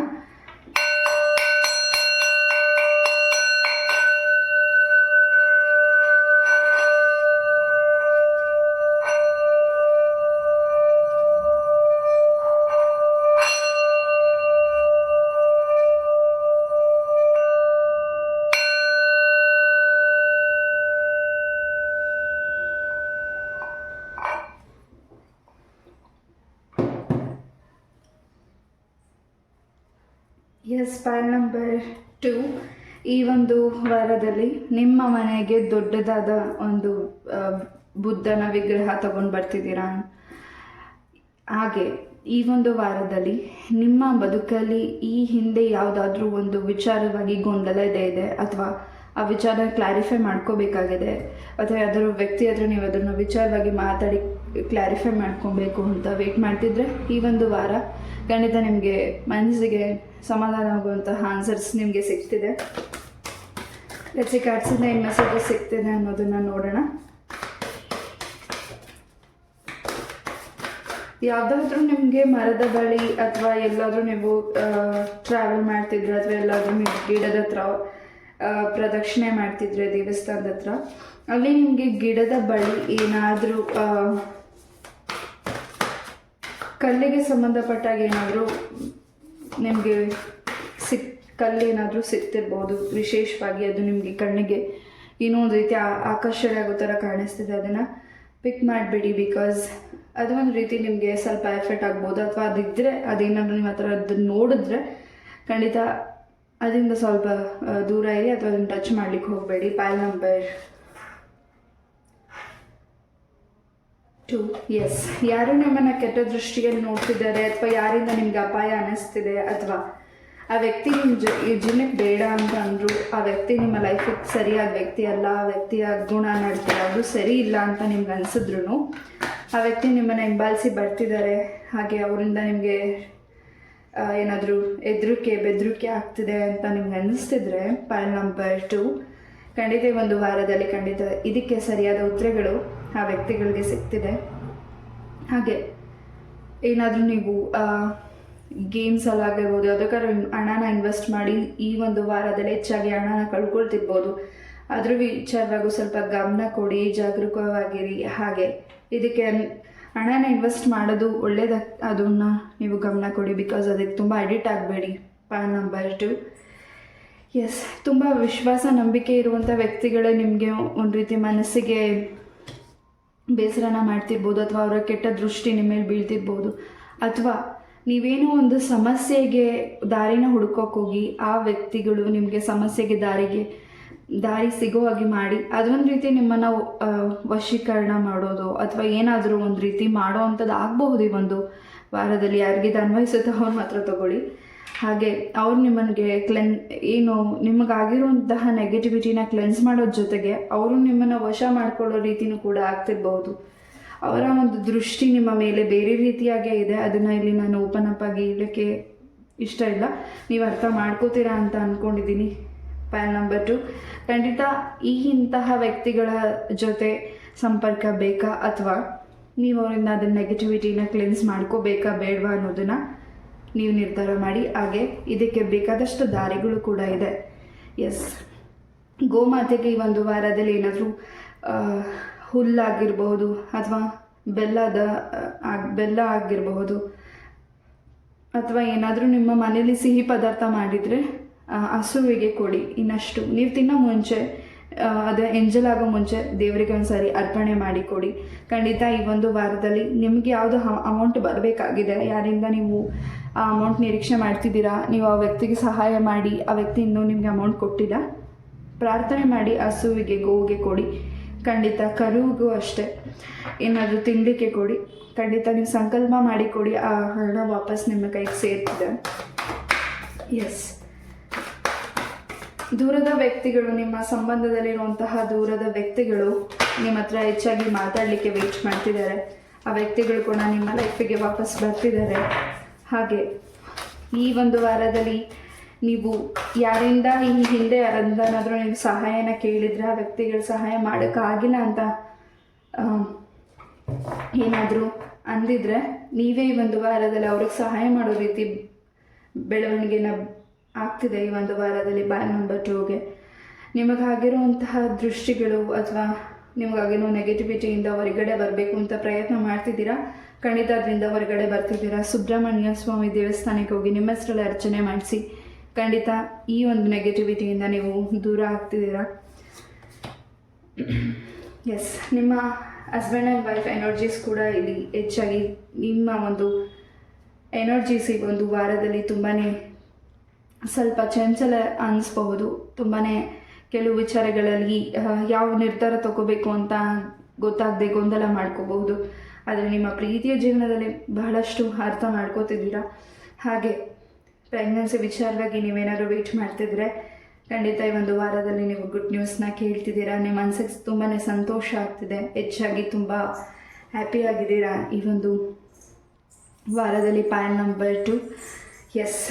ಎಸ್, ಪಾಲ್ ನಂಬರ್ 2, ಈ ಒಂದು ವಾರದಲ್ಲಿ ನಿಮ್ಮ ಮನೆಗೆ ದೊಡ್ಡದಾದ ಒಂದು ಬುದ್ಧನ ವಿಗ್ರಹ ತಗೊಂಡು ಬರ್ತಿದ್ದೀರಾ. ಹಾಗೆ ಈ ಒಂದು ವಾರದಲ್ಲಿ ನಿಮ್ಮ ಬದುಕಲ್ಲಿ ಈ ಹಿಂದೆ ಯಾವುದಾದ್ರೂ ಒಂದು ವಿಚಾರವಾಗಿ ಗೊಂದಲ ಇದೆ, ಅಥವಾ ಆ ವಿಚಾರ ಕ್ಲಾರಿಫೈ ಮಾಡ್ಕೋಬೇಕಾಗಿದೆ, ಅಥವಾ ಯಾವ್ದಾದ್ರು ವ್ಯಕ್ತಿ ಹತ್ರ ನೀವು ಅದನ್ನು ವಿಚಾರವಾಗಿ ಮಾತಾಡಿ ಕ್ಲಾರಿಫೈ ಮಾಡ್ಕೊಬೇಕು ಅಂತ ವೆಯ್ಟ್ ಮಾಡ್ತಿದ್ರೆ, ಈ ಒಂದು ವಾರ ಖಂಡಿತ ನಿಮಗೆ ಮನಸ್ಸಿಗೆ ಸಮಾಧಾನ ಆಗುವಂತಹ ಆನ್ಸರ್ಸ್ ನಿಮಗೆ ಸಿಗ್ತಿದೆ. ಲೆಟ್ಸ್ ಕಾರ್ಡ್ಸಿಂದ ಏನು ಮೆಸೇಜಸ್ ಸಿಗ್ತಿದೆ ಅನ್ನೋದನ್ನು ನೋಡೋಣ. ಯಾವುದಾದ್ರೂ ನಿಮಗೆ ಮರದ ಬಳಿ ಅಥವಾ ಎಲ್ಲಾದರೂ ನೀವು ಟ್ರಾವೆಲ್ ಮಾಡ್ತಿದ್ರೆ, ಅಥವಾ ಎಲ್ಲಾದರೂ ನೀವು ಗಿಡದ ಹತ್ರ ಪ್ರದಕ್ಷಿಣೆ ಮಾಡ್ತಿದ್ರೆ ದೇವಸ್ಥಾನದ ಹತ್ರ, ಅಲ್ಲಿ ನಿಮಗೆ ಗಿಡದ ಬಳಿ ಏನಾದರೂ ಕಲ್ಲಿಗೆ ಸಂಬಂಧಪಟ್ಟಾಗ ಏನಾದರೂ ನಿಮಗೆ ಕಲ್ಲೇನಾದರೂ ಸಿಗ್ತಿರ್ಬೋದು. ವಿಶೇಷವಾಗಿ ಅದು ನಿಮಗೆ ಕಣ್ಣಿಗೆ ಏನೋ ಒಂದು ರೀತಿ ಆಕರ್ಷಣೆ ಆಗೋ ಥರ ಕಾಣಿಸ್ತಿದೆ. ಅದನ್ನು ಪಿಕ್ ಮಾಡಿಬಿಡಿ. ಬಿಕಾಸ್ ಅದು ಒಂದು ರೀತಿ ನಿಮಗೆ ಸ್ವಲ್ಪ ಎಫೆಕ್ಟ್ ಆಗ್ಬೋದು. ಅಥವಾ ಅದಿದ್ದರೆ, ಅದೇನಾದರೂ ನಿಮ್ಮ ಹತ್ರ ಅದನ್ನು ನೋಡಿದ್ರೆ ಖಂಡಿತ ಅದರಿಂದ ಸ್ವಲ್ಪ ದೂರ ಇರಿ, ಅಥವಾ ಅದನ್ನು ಟಚ್ ಮಾಡಲಿಕ್ಕೆ ಹೋಗಬೇಡಿ. ಪಾಲ್ ನಂಬರ್ 2, ಎಸ್, ಯಾರು ನಿಮ್ಮನ್ನು ಕೆಟ್ಟ ದೃಷ್ಟಿಯಲ್ಲಿ ನೋಡ್ತಿದ್ದಾರೆ, ಅಥವಾ ಯಾರಿಂದ ನಿಮ್ಗೆ ಅಪಾಯ ಅನ್ನಿಸ್ತಿದೆ, ಅಥವಾ ಆ ವ್ಯಕ್ತಿ ನಿಮ್ಮ ಈ ಜೀವನಕ್ಕೆ ಬೇಡ ಅಂತ ಅಂದರು, ಆ ವ್ಯಕ್ತಿ ನಿಮ್ಮ ಲೈಫಿಗೆ ಸರಿಯಾದ ವ್ಯಕ್ತಿ ಅಲ್ಲ, ಆ ವ್ಯಕ್ತಿಯ ಗುಣ ನಡ್ತಾರೆ ಅದು ಸರಿ ಇಲ್ಲ ಅಂತ ನಿಮ್ಗೆ ಅನಿಸಿದ್ರು ಆ ವ್ಯಕ್ತಿ ನಿಮ್ಮನ್ನು ಹಿಂಬಾಲಿಸಿ ಬರ್ತಿದ್ದಾರೆ. ಹಾಗೆ ಅವರಿಂದ ನಿಮಗೆ ಏನಾದರೂ ಬೆದರಿಕೆ ಆಗ್ತಿದೆ ಅಂತ ನಿಮ್ಗೆ ಅನ್ನಿಸ್ತಿದ್ರೆ ಪಾಲ್ ನಂಬರ್ 2 ಖಂಡಿತ ಒಂದು ವಾರದಲ್ಲಿ ಖಂಡಿತ ಇದಕ್ಕೆ ಸರಿಯಾದ ಉತ್ತರಗಳು ಆ ವ್ಯಕ್ತಿಗಳಿಗೆ ಸಿಗ್ತಿದೆ. ಹಾಗೆ ಏನಾದರೂ ನೀವು ಗೇಮ್ಸಲ್ಲಾಗಿರ್ಬೋದು ಯಾವುದಕ್ಕಾದ್ರೂ ಹಣನ ಇನ್ವೆಸ್ಟ್ ಮಾಡಿ ಈ ಒಂದು ವಾರದಲ್ಲಿ ಹೆಚ್ಚಾಗಿ ಹಣನ ಕಳ್ಕೊಳ್ತಿರ್ಬೋದು. ಅದ್ರ ವಿಚಾರವಾಗೂ ಸ್ವಲ್ಪ ಗಮನ ಕೊಡಿ, ಜಾಗರೂಕವಾಗಿರಿ. ಹಾಗೆ ಇದಕ್ಕೆ ಹಣನ ಇನ್ವೆಸ್ಟ್ ಮಾಡೋದು ಒಳ್ಳೇದು, ಅದನ್ನು ನೀವು ಗಮನ ಕೊಡಿ. ಬಿಕಾಸ್ ಅದಕ್ಕೆ ತುಂಬ ಅಡಿಕ್ಟ್ ಆಗಬೇಡಿ. ಪಾಲ್ ನಂಬರ್ 2 ಎಸ್, ತುಂಬ ವಿಶ್ವಾಸ ನಂಬಿಕೆ ಇರುವಂಥ ವ್ಯಕ್ತಿಗಳೇ ನಿಮಗೆ ಒಂದು ರೀತಿ ಮನಸ್ಸಿಗೆ ಬೇಸರನ ಮಾಡ್ತಿರ್ಬೋದು, ಅಥವಾ ಅವರ ಕೆಟ್ಟ ದೃಷ್ಟಿ ನಿಮ್ಮ ಮೇಲೆ ಬೀಳ್ತಿರ್ಬೋದು, ಅಥವಾ ನೀವೇನೋ ಒಂದು ಸಮಸ್ಯೆಗೆ ದಾರಿನ ಹುಡ್ಕೋಕೆ ಹೋಗಿ ಆ ವ್ಯಕ್ತಿಗಳು ನಿಮಗೆ ಸಮಸ್ಯೆಗೆ ದಾರಿ ಸಿಗೋ ಹಾಗೆ ಮಾಡಿ ಅದೊಂದು ರೀತಿ ನಿಮ್ಮನ್ನು ವಶೀಕರಣ ಮಾಡೋದು ಅಥವಾ ಏನಾದರೂ ಒಂದು ರೀತಿ ಮಾಡೋ ಅಂಥದ್ದು ಆಗಬಹುದು ಈ ಒಂದು ವಾರದಲ್ಲಿ. ಯಾರಿಗೆ ಇದು ಅನ್ವಯಿಸುತ್ತೋ ಅವ್ರು ಮಾತ್ರ ತಗೊಳ್ಳಿ. ಹಾಗೆ ಅವ್ರು ನಿಮಗೆ ನಿಮಗಾಗಿರುವಂತಹ ನೆಗೆಟಿವಿಟಿನ ಕ್ಲೆನ್ಸ್ ಮಾಡೋದ್ರ ಜೊತೆಗೆ ಅವರು ನಿಮ್ಮನ್ನು ವಶ ಮಾಡ್ಕೊಳ್ಳೋ ರೀತಿಯೂ ಕೂಡ ಆಗ್ತಿರ್ಬಹುದು. ಅವರ ಒಂದು ದೃಷ್ಟಿ ನಿಮ್ಮ ಮೇಲೆ ಬೇರೆ ರೀತಿಯಾಗೇ ಇದೆ. ಅದನ್ನು ಇಲ್ಲಿ ನಾನು ಓಪನ್ ಅಪ್ ಆಗಿ ಹೇಳೋಕ್ಕೆ ಇಷ್ಟ ಇಲ್ಲ, ನೀವು ಅರ್ಥ ಮಾಡ್ಕೋತೀರಾ ಅಂತ ಅಂದ್ಕೊಂಡಿದ್ದೀನಿ. ಪಾಲ್ ನಂಬರ್ 2 ಖಂಡಿತ ಇಂತಹ ವ್ಯಕ್ತಿಗಳ ಜೊತೆ ಸಂಪರ್ಕ ಬೇಕಾ, ಅಥವಾ ನೀವು ಅವರಿಂದ ಅದನ್ನ ನೆಗೆಟಿವಿಟಿನ ಕ್ಲೆನ್ಸ್ ಮಾಡ್ಕೋಬೇಕಾ ಬೇಡವಾ ಅನ್ನೋದನ್ನು ನೀವು ನಿರ್ಧಾರ ಮಾಡಿ. ಹಾಗೆ ಇದಕ್ಕೆ ಬೇಕಾದಷ್ಟು ದಾರಿಗಳು ಕೂಡ ಇದೆ. ಎಸ್, ಗೋಮಾತೆಗೆ ಈ ಒಂದು ವಾರದಲ್ಲಿ ಏನಾದರೂ ಹುಲ್ಲಾಗಿರ್ಬಹುದು ಅಥವಾ ಬೆಲ್ಲ ಆಗಿರಬಹುದು, ಅಥವಾ ಏನಾದರೂ ನಿಮ್ಮ ಮನೇಲಿ ಸಿಹಿ ಪದಾರ್ಥ ಮಾಡಿದರೆ ಹಸುವಿಗೆ ಕೊಡಿ. ಇನ್ನಷ್ಟು ನೀವು ತಿನ್ನೋ ಮುಂಚೆ ಅದೇ ಎಂಜಲ್ ಆಗೋ ಮುಂಚೆ ದೇವರಿಗೆ ಒಂದ್ಸರಿ ಅರ್ಪಣೆ ಮಾಡಿ ಕೊಡಿ. ಖಂಡಿತ ಈ ಒಂದು ವಾರದಲ್ಲಿ ನಿಮಗೆ ಯಾವುದು ಅಮೌಂಟ್ ಬರಬೇಕಾಗಿದೆ, ಯಾರಿಂದ ನೀವು ಆ ಅಮೌಂಟ್ ನಿರೀಕ್ಷೆ ಮಾಡ್ತಿದ್ದೀರಾ, ನೀವು ಆ ವ್ಯಕ್ತಿಗೆ ಸಹಾಯ ಮಾಡಿ, ಆ ವ್ಯಕ್ತಿ ಇನ್ನೂ ನಿಮಗೆ ಅಮೌಂಟ್ ಕೊಟ್ಟಿಲ್ಲ, ಪ್ರಾರ್ಥನೆ ಮಾಡಿ ಹಸುವಿಗೆ ಗೋವಿಗೆ ಕೊಡಿ. ಖಂಡಿತ ಕರುವಿಗೂ ಅಷ್ಟೇ ಏನಾದರೂ ತಿನ್ನಲಿಕ್ಕೆ ಕೊಡಿ. ಖಂಡಿತ ನೀವು ಸಂಕಲ್ಪ ಮಾಡಿ ಕೊಡಿ, ಆ ಹಣ ವಾಪಸ್ ನಿಮ್ಮ ಕೈಗೆ ಸೇರ್ತಿದೆ. ಎಸ್, ದೂರದ ವ್ಯಕ್ತಿಗಳು, ನಿಮ್ಮ ಸಂಬಂಧದಲ್ಲಿರುವಂತಹ ದೂರದ ವ್ಯಕ್ತಿಗಳು ನಿಮ್ಮ ಹತ್ರ ಹೆಚ್ಚಾಗಿ ಮಾತಾಡಲಿಕ್ಕೆ ವೇಟ್ ಮಾಡ್ತಿದ್ದಾರೆ. ಆ ವ್ಯಕ್ತಿಗಳು ಕೂಡ ನಿಮ್ಮ ಲೈಫಿಗೆ ವಾಪಸ್ ಬರ್ತಿದ್ದಾರೆ. ಹಾಗೆ ಈ ಒಂದು ವಾರದಲ್ಲಿ ನೀವು ಯಾರಿಂದ ಈ ಹಿಂದೆ ಯಾರಿಂದನಾದರೂ ನೀವು ಸಹಾಯನ ಕೇಳಿದರೆ ಆ ವ್ಯಕ್ತಿಗಳು ಸಹಾಯ ಮಾಡೋಕ್ಕಾಗಿಲ್ಲ ಅಂತ ಏನಾದರೂ ಅಂದಿದ್ರೆ ನೀವೇ ಈ ಒಂದು ವಾರದಲ್ಲಿ ಅವ್ರಿಗೆ ಸಹಾಯ ಮಾಡೋ ರೀತಿ ಬೆಳವಣಿಗೆನ ಆಗ್ತಿದೆ. ಈ ಒಂದು ವಾರದಲ್ಲಿ ಪಾಲ್ ನಂಬರ್ 2ಗೆ ನಿಮಗಾಗಿರುವಂತಹ ದೃಷ್ಟಿಗಳು ಅಥವಾ ನಿಮಗಾಗಿರೋ ನೆಗೆಟಿವಿಟಿಯಿಂದ ಹೊರಗಡೆ ಬರಬೇಕು ಅಂತ ಪ್ರಯತ್ನ ಮಾಡ್ತಿದ್ದೀರಾ. ಖಂಡಿತ ಅದರಿಂದ ಹೊರಗಡೆ ಬರ್ತಿದ್ದೀರಾ. ಸುಬ್ರಹ್ಮಣ್ಯ ಸ್ವಾಮಿ ದೇವಸ್ಥಾನಕ್ಕೆ ಹೋಗಿ ನಿಮ್ಮ ಹೆಸರಲ್ಲಿ ಅರ್ಚನೆ ಮಾಡಿಸಿ. ಖಂಡಿತ ಈ ಒಂದು ನೆಗೆಟಿವಿಟಿಯಿಂದ ನೀವು ದೂರ ಆಗ್ತಿದ್ದೀರಾ. ಎಸ್, ನಿಮ್ಮ ಹಸ್ಬೆಂಡ್ ಆ್ಯಂಡ್ ವೈಫ್ ಎನರ್ಜೀಸ್ ಕೂಡ ಇಲ್ಲಿ ಹೆಚ್ಚಾಗಿ ನಿಮ್ಮ ಒಂದು ಎನರ್ಜೀಸ್ ಈ ಒಂದು ವಾರದಲ್ಲಿ ತುಂಬಾ ಸ್ವಲ್ಪ ಚಂಚಲ ಅನ್ನಿಸ್ಬಹುದು. ತುಂಬಾ ಕೆಲವು ವಿಚಾರಗಳಲ್ಲಿ ಯಾವ ನಿರ್ಧಾರ ತಗೋಬೇಕು ಅಂತ ಗೊತ್ತಾಗದೆ ಗೊಂದಲ ಮಾಡ್ಕೋಬಹುದು. ಆದರೆ ನಿಮ್ಮ ಪ್ರೀತಿಯ ಜೀವನದಲ್ಲಿ ಬಹಳಷ್ಟು ಅರ್ಥ ಮಾಡ್ಕೋತಿದ್ದೀರಾ. ಹಾಗೆ ಪ್ರೆಗ್ನೆನ್ಸಿ ವಿಚಾರವಾಗಿ ನೀವೇನಾದರೂ ವೆಯ್ಟ್ ಮಾಡ್ತಿದ್ರೆ ಖಂಡಿತ ಈ ಒಂದು ವಾರದಲ್ಲಿ ನೀವು ಗುಡ್ ನ್ಯೂಸ್ನ ಕೇಳ್ತಿದ್ದೀರಾ. ನಿಮ್ಮ ಮನಸ್ಸಿಗೆ ತುಂಬಾ ಸಂತೋಷ ಆಗ್ತಿದೆ, ಹೆಚ್ಚಾಗಿ ತುಂಬ ಹ್ಯಾಪಿಯಾಗಿದ್ದೀರಾ ಈ ಒಂದು ವಾರದಲ್ಲಿ. ಪಾಲ್ ನಂಬರ್ 2 ಎಸ್,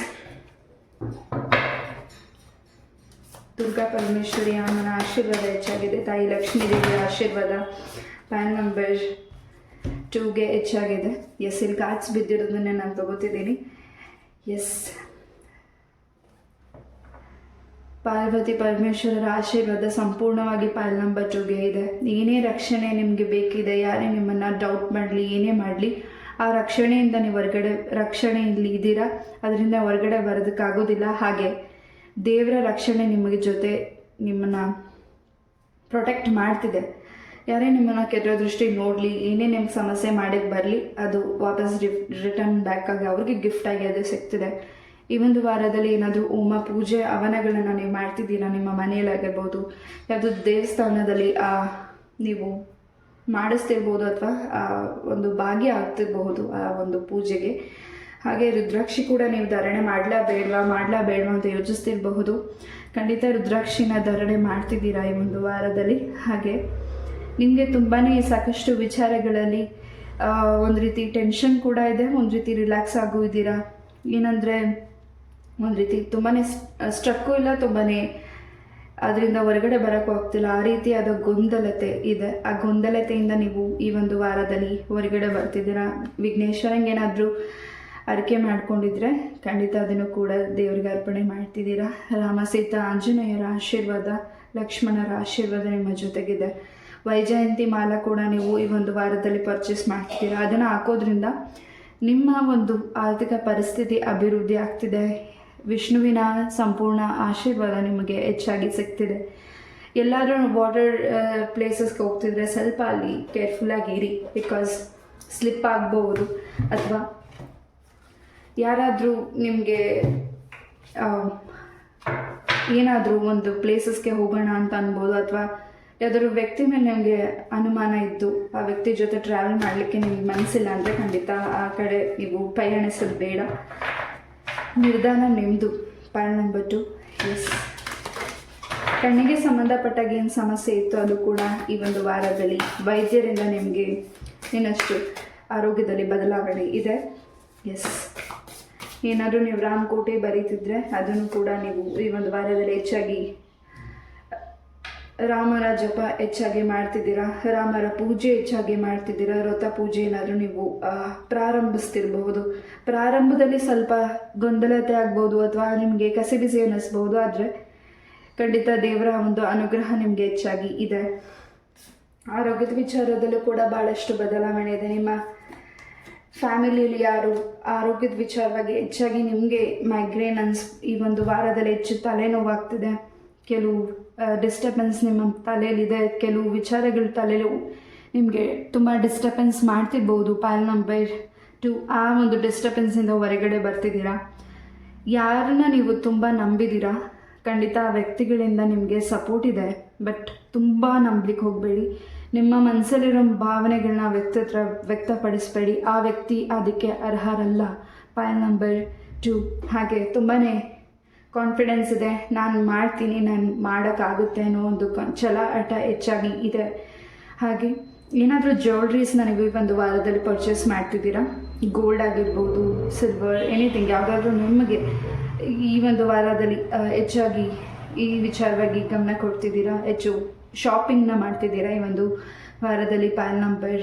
ದುರ್ಗಾ ಪರಮೇಶ್ವರಿ ಅಮ್ಮನ ಆಶೀರ್ವಾದ ಹೆಚ್ಚಾಗಿದೆ. ತಾಯಿ ಲಕ್ಷ್ಮೀ ದೇವಿಯ ಆಶೀರ್ವಾದ ಪಾಲ್ ನಂಬರ್ 2ಗೆ ಹೆಚ್ಚಾಗಿದೆ. ಎಸ್, ಇಲ್ಲಿ ಕಾರ್ಡ್ಸ್ ಬಿದ್ದಿರೋದನ್ನೇ ನಾನು ತಗೋತಿದ್ದೀನಿ. ಎಸ್, ಪಾರ್ವತಿ ಪರಮೇಶ್ವರರ ಆಶೀರ್ವಾದ ಸಂಪೂರ್ಣವಾಗಿ ಪಾಲ್ ನಂಬರ್ 2ಗೆ ಇದೆ. ಏನೇ ರಕ್ಷಣೆ ನಿಮಗೆ ಬೇಕಿದೆ, ಯಾರೇ ನಿಮ್ಮನ್ನು ಡೌಟ್ ಮಾಡಲಿ, ಏನೇ ಮಾಡಲಿ, ಆ ರಕ್ಷಣೆಯಿಂದ ನೀವು ರಕ್ಷಣೆಯಲ್ಲಿ ಇದ್ದೀರಾ, ಅದರಿಂದ ಹೊರಗಡೆ ಬರೋದಕ್ಕಾಗೋದಿಲ್ಲ. ಹಾಗೆ ದೇವರ ರಕ್ಷಣೆ ನಿಮಗೆ ಜೊತೆ ನಿಮ್ಮನ್ನು ಪ್ರೊಟೆಕ್ಟ್ ಮಾಡ್ತಿದೆ. ಯಾರೇ ನಿಮ್ಮನ್ನು ಕೆಟ್ಟ ದೃಷ್ಟಿ ನೋಡಲಿ, ಏನೇ ನಿಮ್ಗೆ ಸಮಸ್ಯೆ ಮಾಡೋಕ್ಕೆ ಬರಲಿ, ಅದು ವಾಪಸ್ ರಿಟರ್ನ್ ಬ್ಯಾಕ್ ಆಗಿ ಅವ್ರಿಗೆ ಗಿಫ್ಟಾಗಿ ಅದು ಸಿಗ್ತಿದೆ. ಈ ಒಂದು ವಾರದಲ್ಲಿ ಏನಾದರೂ ಹೋಮ ಪೂಜೆ ಹವನಗಳನ್ನು ನೀವು ಮಾಡ್ತಿದ್ದೀರಾ, ನಿಮ್ಮ ಮನೆಯಲ್ಲಾಗಿರ್ಬೋದು, ಯಾವುದೋ ದೇವಸ್ಥಾನದಲ್ಲಿ ನೀವು ಮಾಡಿಸ್ತಿರ್ಬೋದು, ಅಥವಾ ಒಂದು ಭಾಗ್ಯ ಆಗ್ತಿರಬಹುದು ಆ ಒಂದು ಪೂಜೆಗೆ. ಹಾಗೆ ರುದ್ರಾಕ್ಷಿ ಕೂಡ ನೀವು ಧಾರಣೆ ಮಾಡಲಾ ಬೇಡವಾ ಅಂತ ಯೋಚಿಸ್ತಿರಬಹುದು. ಖಂಡಿತ ರುದ್ರಾಕ್ಷಿನ ಧಾರಣೆ ಮಾಡ್ತಿದ್ದೀರಾ ಈ ಒಂದು ವಾರದಲ್ಲಿ. ಹಾಗೆ ನಿಮಗೆ ತುಂಬಾ ಸಾಕಷ್ಟು ವಿಚಾರಗಳಲ್ಲಿ ಒಂದು ರೀತಿ ಟೆನ್ಷನ್ ಕೂಡ ಇದೆ, ಒಂದು ರೀತಿ ರಿಲ್ಯಾಕ್ಸ್ ಆಗೂ ಇದ್ದೀರಾ. ಏನಂದರೆ ಒಂದು ರೀತಿ ತುಂಬಾ ಸ್ಟ್ರಕ್ಕು ಇಲ್ಲ, ತುಂಬಾ ಅದರಿಂದ ಹೊರಗಡೆ ಬರೋಕ್ಕೂ ಆಗ್ತಿಲ್ಲ, ಆ ರೀತಿಯಾದ ಗೊಂದಲತೆ ಇದೆ. ಆ ಗೊಂದಲತೆಯಿಂದ ನೀವು ಈ ಒಂದು ವಾರದಲ್ಲಿ ಹೊರಗಡೆ ಬರ್ತಿದ್ದೀರಾ. ವಿಘ್ನೇಶ್ವರಂಗೆ ಏನಾದರೂ ಅರಿಕೆ ಮಾಡ್ಕೊಂಡಿದ್ರೆ ಖಂಡಿತ ಅದನ್ನು ಕೂಡ ದೇವರಿಗೆ ಅರ್ಪಣೆ ಮಾಡ್ತಿದ್ದೀರಾ. ರಾಮ ಸೀತಾ ಆಂಜನೇಯರ ಆಶೀರ್ವಾದ, ಲಕ್ಷ್ಮಣರ ಆಶೀರ್ವಾದ ನಿಮ್ಮ ಜೊತೆಗಿದೆ. ವೈಜಯಂತಿ ಮಾಲ ಕೂಡ ನೀವು ಈ ಒಂದು ವಾರದಲ್ಲಿ ಪರ್ಚೇಸ್ ಮಾಡ್ತಿದ್ದೀರಾ. ಅದನ್ನು ಹಾಕೋದ್ರಿಂದ ನಿಮ್ಮ ಒಂದು ಆರ್ಥಿಕ ಪರಿಸ್ಥಿತಿ ಅಭಿವೃದ್ಧಿ ಆಗ್ತಿದೆ. ವಿಷ್ಣುವಿನ ಸಂಪೂರ್ಣ ಆಶೀರ್ವಾದ ನಿಮಗೆ ಹೆಚ್ಚಾಗಿ ಸಿಗ್ತಿದೆ. ಎಲ್ಲಾದರೂ ವಾಟರ್ ಪ್ಲೇಸಸ್ಗೆ ಹೋಗ್ತಿದ್ರೆ ಸ್ವಲ್ಪ ಅಲ್ಲಿ ಕೇರ್ಫುಲ್ಲಾಗಿರಿ, ಬಿಕಾಸ್ ಸ್ಲಿಪ್ ಆಗ್ಬೋದು. ಅಥವಾ ಯಾರಾದರೂ ನಿಮಗೆ ಏನಾದರೂ ಒಂದು ಪ್ಲೇಸಸ್ಗೆ ಹೋಗೋಣ ಅಂತ ಅನ್ಬೋದು, ಅಥವಾ ಯಾವ್ದಾದ್ರು ವ್ಯಕ್ತಿ ಮೇಲೆ ನಿಮಗೆ ಅನುಮಾನ ಇದ್ದು ಆ ವ್ಯಕ್ತಿ ಜೊತೆ ಟ್ರಾವೆಲ್ ಮಾಡಲಿಕ್ಕೆ ನಿಮ್ಗೆ ಮನಸ್ಸಿಲ್ಲ ಅಂದರೆ ಖಂಡಿತ ಆ ಕಡೆ ನೀವು ಪಯಣಿಸೋದು ಬೇಡ. ನಿರ್ಧಾರ ನಿಮ್ಮದು. Point number 2, yes. ಕಣ್ಣಿಗೆ ಸಂಬಂಧಪಟ್ಟಾಗ ಏನು ಸಮಸ್ಯೆ ಇತ್ತು ಅದು ಕೂಡ ಈ ಒಂದು ವಾರದಲ್ಲಿ ವೈದ್ಯರಿಂದ ನಿಮಗೆ ಇನ್ನಷ್ಟು ಆರೋಗ್ಯದಲ್ಲಿ ಬದಲಾವಣೆ ಇದೆ. ಎಸ್. ಏನಾದರೂ ನೀವು ರಾಮಕೋಟೆ ಬರೀತಿದ್ರೆ ಅದನ್ನು ಕೂಡ ನೀವು ಈ ಒಂದು ವಾರದಲ್ಲಿ ಹೆಚ್ಚಾಗಿ ರಾಮರ ಜಪ ಹೆಚ್ಚಾಗಿ ಮಾಡ್ತಿದ್ದೀರಾ, ರಾಮರ ಪೂಜೆ ಹೆಚ್ಚಾಗಿ ಮಾಡ್ತಿದ್ದೀರಾ. ವ್ರತ ಪೂಜೆ ಏನಾದರೂ ನೀವು ಪ್ರಾರಂಭಿಸ್ತಿರ್ಬಹುದು. ಪ್ರಾರಂಭದಲ್ಲಿ ಸ್ವಲ್ಪ ಗೊಂದಲತೆ ಆಗ್ಬೋದು ಅಥವಾ ನಿಮಗೆ ಕಸಿಬಿಸಿ ಅನ್ನಿಸ್ಬೋದು, ಆದರೆ ಖಂಡಿತ ದೇವರ ಒಂದು ಅನುಗ್ರಹ ನಿಮಗೆ ಹೆಚ್ಚಾಗಿ ಇದೆ. ಆರೋಗ್ಯದ ವಿಚಾರದಲ್ಲೂ ಕೂಡ ಭಾಳಷ್ಟು ಬದಲಾವಣೆ ಇದೆ. ನಿಮ್ಮ ಫ್ಯಾಮಿಲಿಯಲ್ಲಿ ಯಾರು ಆರೋಗ್ಯದ ವಿಚಾರವಾಗಿ ಹೆಚ್ಚಾಗಿ ನಿಮಗೆ ಮೈಗ್ರೇನ್ ಈ ಒಂದು ವಾರದಲ್ಲಿ ಹೆಚ್ಚು ತಲೆನೋವಾಗ್ತಿದೆ. ಕೆಲವು ಡಿಸ್ಟರ್ಬೆನ್ಸ್ ನಿಮ್ಮ ತಲೆಯಲ್ಲಿದೆ. ಕೆಲವು ವಿಚಾರಗಳು ತಲೆಯಲ್ಲಿ ನಿಮಗೆ ತುಂಬ ಡಿಸ್ಟರ್ಬೆನ್ಸ್ ಮಾಡ್ತಿರ್ಬೋದು. ಪಾಯಿಂಟ್ ನಂಬರ್ 2, ಆ ಒಂದು ಡಿಸ್ಟರ್ಬೆನ್ಸಿಂದ ಹೊರಗಡೆ ಬರ್ತಿದ್ದೀರಾ. ಯಾರನ್ನ ನೀವು ತುಂಬ ನಂಬಿದ್ದೀರಾ, ಖಂಡಿತ ಆ ವ್ಯಕ್ತಿಗಳಿಂದ ನಿಮಗೆ ಸಪೋರ್ಟ್ ಇದೆ. ಬಟ್ ತುಂಬ ನಂಬಲಿಕ್ಕೆ ಹೋಗಬೇಡಿ. ನಿಮ್ಮ ಮನಸ್ಸಲ್ಲಿರೋ ಭಾವನೆಗಳನ್ನ ವ್ಯಕ್ತಪಡಿಸಬೇಡಿ. ಆ ವ್ಯಕ್ತಿ ಅದಕ್ಕೆ ಅರ್ಹರಲ್ಲ. Point number 2. ಹಾಗೆ ತುಂಬಾ ಕಾನ್ಫಿಡೆನ್ಸ್ ಇದೆ, ನಾನು ಮಾಡ್ತೀನಿ, ನಾನು ಮಾಡೋಕ್ಕಾಗುತ್ತೆ ಅನ್ನೋ ಒಂದು ಛಲ ಹಠ ಹೆಚ್ಚಾಗಿ ಇದೆ. ಹಾಗೆ ಏನಾದರೂ ಜ್ಯುವೆಲ್ರೀಸ್ನ ನೀವು ಈ ಒಂದು ವಾರದಲ್ಲಿ ಪರ್ಚೇಸ್ ಮಾಡ್ತಿದ್ದೀರಾ, ಗೋಲ್ಡ್ ಆಗಿರ್ಬೋದು, ಸಿಲ್ವರ್, ಎನಿಥಿಂಗ್ ಯಾವುದಾದ್ರೂ ನಿಮಗೆ ಈ ಒಂದು ವಾರದಲ್ಲಿ ಹೆಚ್ಚಾಗಿ ಈ ವಿಚಾರವಾಗಿ ಗಮನ ಕೊಡ್ತಿದ್ದೀರಾ, ಹೆಚ್ಚು ಶಾಪಿಂಗ್ನ ಮಾಡ್ತಿದ್ದೀರಾ ಈ ಒಂದು ವಾರದಲ್ಲಿ. Point number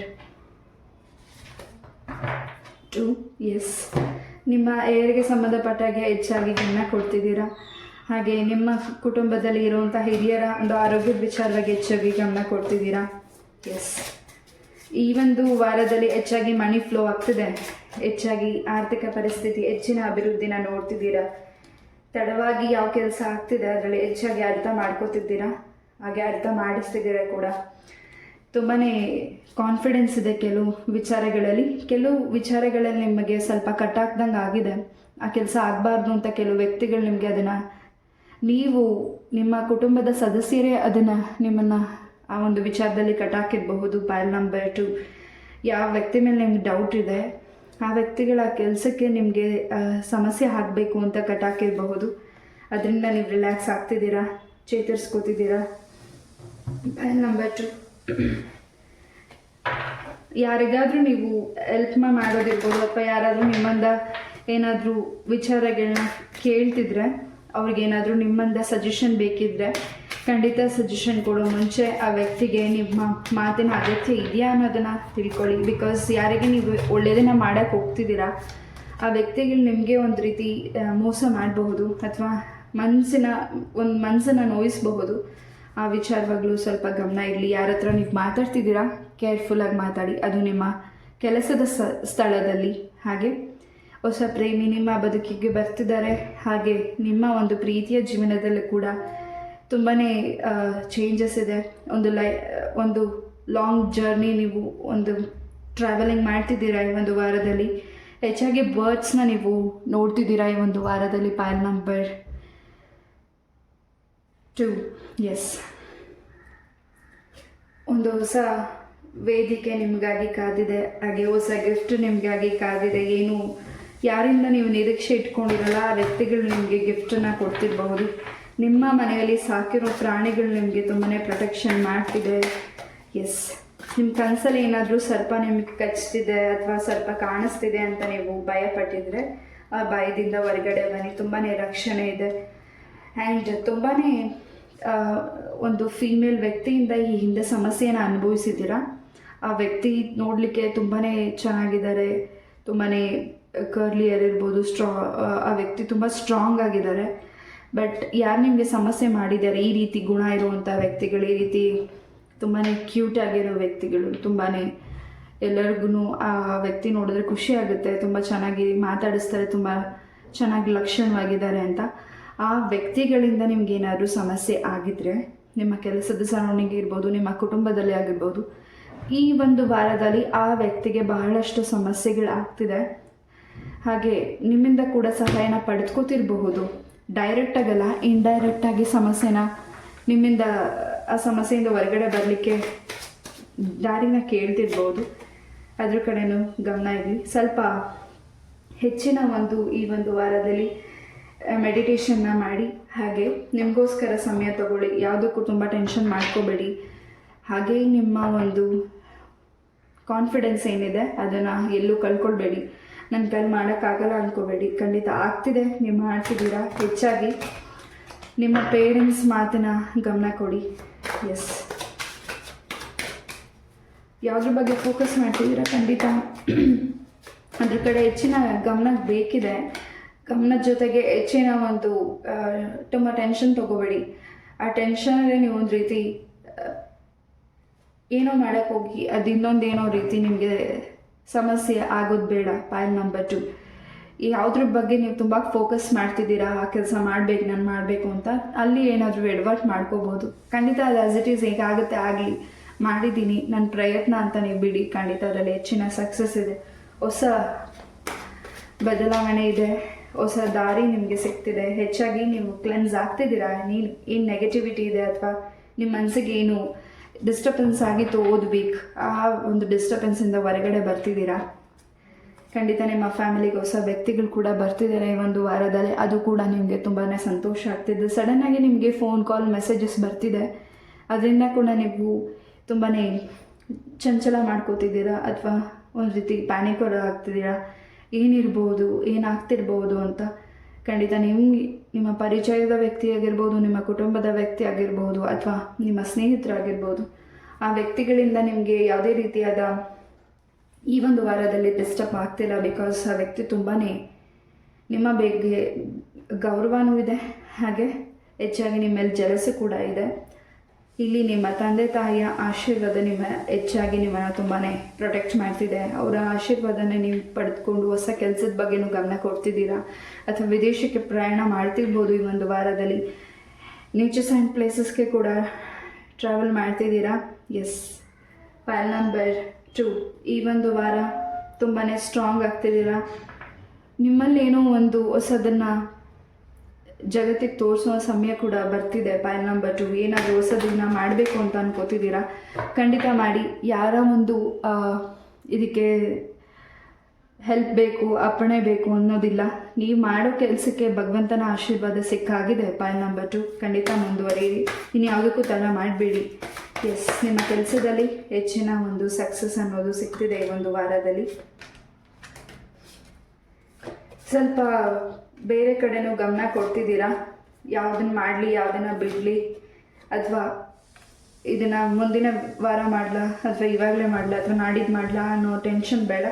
2, yes. ನಿಮ್ಮ ಏರಿಗೆ ಸಂಬಂಧಪಟ್ಟಾಗೆ ಹೆಚ್ಚಾಗಿ ಗಮನ ಕೊಡ್ತಿದ್ದೀರಾ. ಹಾಗೆ ನಿಮ್ಮ ಕುಟುಂಬದಲ್ಲಿ ಇರುವಂಥ ಹಿರಿಯರ ಒಂದು ಆರೋಗ್ಯದ ವಿಚಾರವಾಗಿ ಹೆಚ್ಚಾಗಿ ಗಮನ ಕೊಡ್ತಿದ್ದೀರಾ. ಎಸ್. ಈ ಒಂದು ವಾರದಲ್ಲಿ ಹೆಚ್ಚಾಗಿ ಮನಿ ಫ್ಲೋ ಆಗ್ತಿದೆ. ಹೆಚ್ಚಾಗಿ ಆರ್ಥಿಕ ಪರಿಸ್ಥಿತಿ ಹೆಚ್ಚಿನ ಅಭಿವೃದ್ಧಿನ ನೋಡ್ತಿದ್ದೀರಾ. ತಡವಾಗಿ ಯಾವ ಕೆಲಸ ಆಗ್ತಿದೆ ಅದರಲ್ಲಿ ಹೆಚ್ಚಾಗಿ ಅರ್ಥ ಮಾಡ್ಕೋತಿದ್ದೀರಾ, ಹಾಗೆ ಅರ್ಥ ಮಾಡಿಸ್ತಿದ್ದೀರಾ ಕೂಡ. ತುಂಬಾ ಕಾನ್ಫಿಡೆನ್ಸ್ ಇದೆ ಕೆಲವು ವಿಚಾರಗಳಲ್ಲಿ ನಿಮಗೆ ಸ್ವಲ್ಪ ಕಟ್ಟಾಕ್ದಂಗೆ ಆಗಿದೆ. ಆ ಕೆಲಸ ಆಗಬಾರ್ದು ಅಂತ ಕೆಲವು ವ್ಯಕ್ತಿಗಳು ನಿಮಗೆ ಅದನ್ನು, ನೀವು ನಿಮ್ಮ ಕುಟುಂಬದ ಸದಸ್ಯರೇ ಅದನ್ನು ನಿಮ್ಮನ್ನು ಆ ಒಂದು ವಿಚಾರದಲ್ಲಿ ಕಟ್ಟಾಕಿರಬಹುದು. ಪಾಯಿಂಟ್ ನಂಬರ್ 2, ಯಾವ ವ್ಯಕ್ತಿ ಮೇಲೆ ನಿಮ್ಗೆ ಡೌಟ್ ಇದೆ ಆ ವ್ಯಕ್ತಿಗಳ ಕೆಲಸಕ್ಕೆ ನಿಮಗೆ ಸಮಸ್ಯೆ ಆಗಬೇಕು ಅಂತ ಕಟ್ಟಾಕಿರಬಹುದು. ಅದರಿಂದ ನೀವು ರಿಲ್ಯಾಕ್ಸ್ ಆಗ್ತಿದ್ದೀರಾ, ಚೇತರಿಸ್ಕೋತಿದ್ದೀರಾ. ಪಾಯಿಂಟ್ ನಂಬರ್ 2, ಯಾರಿಗಾದರೂ ನೀವು ಹೆಲ್ಪ್ ಮಾಡೋದಿರ್ಬೋದು ಅಥವಾ ಯಾರಾದರೂ ನಿಮ್ಮಿಂದ ಏನಾದರೂ ವಿಚಾರಗಳನ್ನ ಕೇಳ್ತಿದ್ರೆ, ಅವ್ರಿಗೇನಾದರೂ ನಿಮ್ಮಿಂದ ಸಜೆಷನ್ ಬೇಕಿದ್ದರೆ ಖಂಡಿತ ಸಜೆಷನ್ ಕೊಡೋ ಮುಂಚೆ ಆ ವ್ಯಕ್ತಿಗೆ ನಿಮ್ಮ ಮಾತಿನ ಅಗತ್ಯ ಇದೆಯಾ ಅನ್ನೋದನ್ನು ತಿಳ್ಕೊಳ್ಳಿ. ಬಿಕಾಸ್ ಯಾರಿಗೆ ನೀವು ಒಳ್ಳೆಯದನ್ನು ಮಾಡೋಕ್ಕೆ ಹೋಗ್ತಿದ್ದೀರಾ ಆ ವ್ಯಕ್ತಿಗಳು ನಿಮಗೆ ಒಂದು ರೀತಿ ಮೋಸ ಮಾಡಬಹುದು ಅಥವಾ ಮನಸ್ಸನ್ನು ನೋಯಿಸಬಹುದು. ಆ ವಿಚಾರವಾಗಲೂ ಸ್ವಲ್ಪ ಗಮನ ಇರಲಿ. ಯಾರ ಹತ್ರ ನೀವು ಮಾತಾಡ್ತಿದ್ದೀರಾ ಕೇರ್ಫುಲ್ಲಾಗಿ ಮಾತಾಡಿ, ಅದು ನಿಮ್ಮ ಕೆಲಸದ ಸ್ಥಳದಲ್ಲಿ. ಹಾಗೆ ಹೊಸ ಪ್ರೇಮಿ ನಿಮ್ಮ ಬದುಕಿಗೆ ಬರ್ತಿದ್ದಾರೆ. ಹಾಗೆ ನಿಮ್ಮ ಒಂದು ಪ್ರೀತಿಯ ಜೀವನದಲ್ಲೂ ಕೂಡ ತುಂಬಾ ಚೇಂಜಸ್ ಇದೆ. ಒಂದು ಲಾಂಗ್ ಜರ್ನಿ ನೀವು ಒಂದು ಟ್ರಾವೆಲಿಂಗ್ ಮಾಡ್ತಿದ್ದೀರಾ ಈ ಒಂದು ವಾರದಲ್ಲಿ. ಹೆಚ್ಚಾಗಿ ಬರ್ಡ್ಸ್ನ ನೀವು ನೋಡ್ತಿದ್ದೀರಾ ಈ ಒಂದು ವಾರದಲ್ಲಿ. Point number 2, yes. ಒಂದು ಹೊಸ ವೇದಿಕೆ ನಿಮಗಾಗಿ ಕಾದಿದೆ, ಹಾಗೆ ಹೊಸ ಗಿಫ್ಟ್ ನಿಮಗಾಗಿ ಕಾದಿದೆ. ಏನು ಯಾರಿಂದ ನೀವು ನಿರೀಕ್ಷೆ ಇಟ್ಕೊಂಡಿರಲ್ಲ ಆ ವ್ಯಕ್ತಿಗಳು ನಿಮಗೆ ಗಿಫ್ಟನ್ನು ಕೊಡ್ತಿರಬಹುದು. ನಿಮ್ಮ ಮನೆಯಲ್ಲಿ ಸಾಕಿರೋ ಪ್ರಾಣಿಗಳು ನಿಮಗೆ ತುಂಬಾ ಪ್ರೊಟೆಕ್ಷನ್ ಮಾಡ್ತಿದೆ. ಎಸ್, ನಿಮ್ಮ ಕನಸಲ್ಲಿ ಏನಾದರೂ ಸರ್ಪ ನಿಮಗೆ ಕಚ್ತಿದೆ ಅಥವಾ ಸರ್ಪ ಕಾಣಿಸ್ತಿದೆ ಅಂತ ನೀವು ಭಯಪಟ್ಟಿದ್ರೆ ಆ ಭಯದಿಂದ ಹೊರಗಡೆ ಬನ್ನಿ. ತುಂಬಾ ರಕ್ಷಣೆ ಇದೆ. ಆ್ಯಂಡ್ ತುಂಬಾ ಒಂದು ಫೀಮೇಲ್ ವ್ಯಕ್ತಿಯಿಂದ ಈ ಹಿಂದೆ ಸಮಸ್ಯೆಯನ್ನು ಅನುಭವಿಸಿದ್ದೀರಾ. ಆ ವ್ಯಕ್ತಿ ನೋಡಲಿಕ್ಕೆ ತುಂಬಾ ಚೆನ್ನಾಗಿದ್ದಾರೆ, ತುಂಬಾ ಕರ್ಲಿ ಏರ್ ಇರ್ಬೋದು, ಆ ವ್ಯಕ್ತಿ ತುಂಬ ಸ್ಟ್ರಾಂಗ್ ಆಗಿದ್ದಾರೆ. ಬಟ್ ಯಾರು ನಿಮಗೆ ಸಮಸ್ಯೆ ಮಾಡಿದ್ದಾರೆ, ಈ ರೀತಿ ಗುಣ ಇರುವಂಥ ವ್ಯಕ್ತಿಗಳು, ಈ ರೀತಿ ತುಂಬಾ ಕ್ಯೂಟ್ ಆಗಿರೋ ವ್ಯಕ್ತಿಗಳು, ತುಂಬಾ ಎಲ್ಲರಿಗೂ ಆ ವ್ಯಕ್ತಿ ನೋಡಿದ್ರೆ ಖುಷಿ ಆಗುತ್ತೆ, ತುಂಬ ಚೆನ್ನಾಗಿ ಮಾತಾಡಿಸ್ತಾರೆ, ತುಂಬ ಚೆನ್ನಾಗಿ ಲಕ್ಷಣವಾಗಿದ್ದಾರೆ ಅಂತ. ಆ ವ್ಯಕ್ತಿಗಳಿಂದ ನಿಮಗೇನಾದರೂ ಸಮಸ್ಯೆ ಆಗಿದ್ದರೆ, ನಿಮ್ಮ ಕೆಲಸದ ಸರೌಂಡಿಂಗ್ ಇರ್ಬೋದು, ನಿಮ್ಮ ಕುಟುಂಬದಲ್ಲಿ ಆಗಿರ್ಬೋದು, ಈ ಒಂದು ವಾರದಲ್ಲಿ ಆ ವ್ಯಕ್ತಿಗೆ ಬಹಳಷ್ಟು ಸಮಸ್ಯೆಗಳಾಗ್ತಿದೆ. ಹಾಗೆ ನಿಮ್ಮಿಂದ ಕೂಡ ಸಹಾಯನ ಪಡೆದುಕೋತಿರಬಹುದು. ಡೈರೆಕ್ಟಾಗಲ್ಲ, ಇಂಡೈರೆಕ್ಟಾಗಿ ಸಮಸ್ಯೆನ ನಿಮ್ಮಿಂದ ಆ ಸಮಸ್ಯೆಯಿಂದ ಹೊರಗಡೆ ಬರಲಿಕ್ಕೆ ದಾರಿನ ಕೇಳ್ತಿರ್ಬೋದು. ಅದ್ರ ಕಡೆನೂ ಗಮನ ಇರಲಿ. ಸ್ವಲ್ಪ ಹೆಚ್ಚಿನ ಈ ಒಂದು ವಾರದಲ್ಲಿ ಮೆಡಿಟೇಷನ್ನ ಮಾಡಿ, ಹಾಗೆ ನಿಮಗೋಸ್ಕರ ಸಮಯ ತಗೊಳ್ಳಿ. ಯಾವುದಕ್ಕೂ ತುಂಬ ಟೆನ್ಷನ್ ಮಾಡ್ಕೋಬೇಡಿ. ಹಾಗೆ ನಿಮ್ಮ ಒಂದು ಕಾನ್ಫಿಡೆನ್ಸ್ ಏನಿದೆ ಅದನ್ನು ಎಲ್ಲೂ ಕಳ್ಕೊಳ್ಬೇಡಿ. ನನ್ನ ಕೈಲಿ ಮಾಡೋಕ್ಕಾಗಲ್ಲ ಅಂದ್ಕೋಬೇಡಿ, ಖಂಡಿತ ಆಗ್ತಿದೆ, ನೀವು ಮಾಡ್ತಿದ್ದೀರಾ. ಹೆಚ್ಚಾಗಿ ನಿಮ್ಮ ಪೇರೆಂಟ್ಸ್ ಮಾತನ್ನ ಗಮನ ಕೊಡಿ. ಎಸ್, ಯಾವುದ್ರ ಬಗ್ಗೆ ಫೋಕಸ್ ಮಾಡ್ತಿದ್ದೀರಾ, ಖಂಡಿತ ಅದ್ರ ಕಡೆ ಹೆಚ್ಚಿನ ಗಮನ ಬೇಕಿದೆ. ಗಮನದ ಜೊತೆಗೆ ಹೆಚ್ಚಿನ ತುಂಬ ಟೆನ್ಷನ್ ತೊಗೋಬೇಡಿ. ಆ ಟೆನ್ಷನಲ್ಲಿ ನೀವು ಒಂದು ರೀತಿ ಏನೋ ಮಾಡೋಕ್ಕೆ ಹೋಗಿ ಅದು ಇನ್ನೊಂದೇನೋ ರೀತಿ ನಿಮಗೆ ಸಮಸ್ಯೆ ಆಗೋದು ಬೇಡ. ಪಾಯಿಂಟ್ ನಂಬರ್ 2, ಯಾವುದ್ರ ಬಗ್ಗೆ ನೀವು ತುಂಬ ಫೋಕಸ್ ಮಾಡ್ತಿದ್ದೀರಾ, ಆ ಕೆಲಸ ಮಾಡಬೇಕು, ನಾನು ಮಾಡಬೇಕು ಅಂತ, ಅಲ್ಲಿ ಏನಾದರೂ ಎಡವಟ್ ಮಾಡ್ಕೋಬೋದು. ಖಂಡಿತ ಅದು ಆ್ಯಸ್ ಇಟ್ ಈಸ್ ಹೇಗಾಗುತ್ತೆ ಆಗಲಿ, ಮಾಡಿದ್ದೀನಿ ನನ್ನ ಪ್ರಯತ್ನ ಅಂತ ನೀವು ಬಿಡಿ. ಖಂಡಿತ ಅದರಲ್ಲಿ ಹೆಚ್ಚಿನ ಸಕ್ಸಸ್ ಇದೆ, ಹೊಸ ಬದಲಾವಣೆ ಇದೆ, ಹೊಸ ದಾರಿ ನಿಮಗೆ ಸಿಗ್ತಿದೆ. ಹೆಚ್ಚಾಗಿ ನೀವು ಕ್ಲೆನ್ಸ್ ಆಗ್ತಿದ್ದೀರಾ. ಏನು ನೆಗೆಟಿವಿಟಿ ಇದೆ ಅಥವಾ ನಿಮ್ಮ ಮನಸ್ಸಿಗೆ ಏನು ಡಿಸ್ಟರ್ಬೆನ್ಸ್ ಆಗಿತ್ತು ಓದ್ಬೇಕು, ಆ ಒಂದು ಡಿಸ್ಟರ್ಬೆನ್ಸಿಂದ ಹೊರಗಡೆ ಬರ್ತಿದ್ದೀರಾ. ಖಂಡಿತ ನಿಮ್ಮ ಫ್ಯಾಮಿಲಿಗೆ ಹೊಸ ವ್ಯಕ್ತಿಗಳು ಕೂಡ ಬರ್ತಿದ್ದಾರೆ ಈ ಒಂದು ವಾರದಲ್ಲಿ. ಅದು ಕೂಡ ನಿಮಗೆ ತುಂಬಾ ಸಂತೋಷ ಆಗ್ತಿದೆ. ಸಡನ್ನಾಗಿ ನಿಮಗೆ ಫೋನ್ ಕಾಲ್ ಮೆಸೇಜಸ್ ಬರ್ತಿದೆ, ಅದರಿಂದ ಕೂಡ ನೀವು ತುಂಬಾ ಚಂಚಲ ಮಾಡ್ಕೋತಿದ್ದೀರಾ ಅಥವಾ ಒಂದು ರೀತಿ ಪ್ಯಾನಿಕ್ ಆಗ್ತಿದ್ದೀರಾ. ಏನಿರ್ಬೋದು, ಏನಾಗ್ತಿರ್ಬೋದು ಅಂತ. ಖಂಡಿತ ನಿಮ್ಮ ಪರಿಚಯದ ವ್ಯಕ್ತಿ ಆಗಿರ್ಬೋದು, ನಿಮ್ಮ ಕುಟುಂಬದ ವ್ಯಕ್ತಿ ಆಗಿರ್ಬೋದು, ಅಥವಾ ನಿಮ್ಮ ಸ್ನೇಹಿತರಾಗಿರ್ಬೋದು, ಆ ವ್ಯಕ್ತಿಗಳಿಂದ ನಿಮಗೆ ಯಾವುದೇ ರೀತಿಯಾದ ಈ ಒಂದು ವಾರದಲ್ಲಿ ಡಿಸ್ಟರ್ಬ್ ಆಗ್ತಿಲ್ಲ. ಬಿಕಾಸ್ ಆ ವ್ಯಕ್ತಿ ತುಂಬಾ ನಿಮ್ಮ ಬಗ್ಗೆ ಗೌರವನೂ ಇದೆ, ಹಾಗೆ ಹೆಚ್ಚಾಗಿ ನಿಮ್ಮ ಮೇಲೆ ಜಲಸು ಕೂಡ ಇದೆ. ಇಲ್ಲಿ ನಿಮ್ಮ ತಂದೆ ತಾಯಿಯ ಆಶೀರ್ವಾದ ಹೆಚ್ಚಾಗಿ ನಿಮ್ಮನ್ನು ತುಂಬಾ ಪ್ರೊಟೆಕ್ಟ್ ಮಾಡ್ತಿದೆ. ಅವರ ಆಶೀರ್ವಾದನ ನೀವು ಪಡೆದುಕೊಂಡು ಹೊಸ ಕೆಲಸದ ಬಗ್ಗೆನೂ ಗಮನ ಕೊಡ್ತಿದ್ದೀರಾ, ಅಥವಾ ವಿದೇಶಕ್ಕೆ ಪ್ರಯಾಣ ಮಾಡ್ತಿರ್ಬೋದು. ಈ ಒಂದು ವಾರದಲ್ಲಿ ನೇಚರ್ಸ್ ಆ್ಯಂಡ್ ಪ್ಲೇಸಸ್ಗೆ ಕೂಡ ಟ್ರಾವೆಲ್ ಮಾಡ್ತಿದ್ದೀರಾ. ಎಸ್, ಫೈಲ್ ನಂಬರ್ 2, ಈ ಒಂದು ವಾರ ತುಂಬಾ ಸ್ಟ್ರಾಂಗ್ ಆಗ್ತಿದ್ದೀರಾ. ನಿಮ್ಮಲ್ಲಿ ಏನೋ ಒಂದು ಹೊಸದನ್ನು ಜಗತ್ತಿಗೆ ತೋರಿಸೋ ಸಮಯ ಕೂಡ ಬರ್ತಿದೆ. ಫೈಲ್ ನಂಬರ್ 2, ಏನಾದರೂ ಹೊಸದನ್ನ ಮಾಡಬೇಕು ಅಂತ ಅನ್ಕೋತಿದ್ದೀರಾ, ಖಂಡಿತ ಮಾಡಿ. ಯಾರ ಒಂದು ಇದಕ್ಕೆ ಹೆಲ್ಪ್ ಬೇಕು, ಅಪ್ಪಣೆ ಬೇಕು ಅನ್ನೋದಿಲ್ಲ. ನೀವು ಮಾಡೋ ಕೆಲಸಕ್ಕೆ ಭಗವಂತನ ಆಶೀರ್ವಾದ ಸಿಕ್ಕಾಗಿದೆ. ಫೈಲ್ ನಂಬರ್ 2, ಖಂಡಿತ ಮುಂದುವರಿಯಿರಿ. ಇನ್ನು ಯಾವುದಕ್ಕೂ ತಡ ಮಾಡಬೇಡಿ. ಎಸ್, ನಿಮ್ಮ ಕೆಲಸದಲ್ಲಿ ಹೆಚ್ಚಿನ ಒಂದು ಸಕ್ಸಸ್ ಅನ್ನೋದು ಸಿಗ್ತಿದೆ ಈ ಒಂದು ವಾರದಲ್ಲಿ. ಸ್ವಲ್ಪ ಬೇರೆ ಕಡೆನೂ ಗಮನ ಕೊಡ್ತಿದ್ದೀರಾ. ಯಾವುದನ್ನು ಮಾಡಲಿ, ಯಾವುದನ್ನು ಬಿಡಲಿ, ಅಥವಾ ಇದನ್ನು ಮುಂದಿನ ವಾರ ಮಾಡಲಾ ಅಥವಾ ಇವಾಗಲೇ ಮಾಡಲಾ ಅಥವಾ ನಾಡಿದ್ದು ಮಾಡಲಾ ಅನ್ನೋ ಟೆನ್ಷನ್ ಬೇಡ.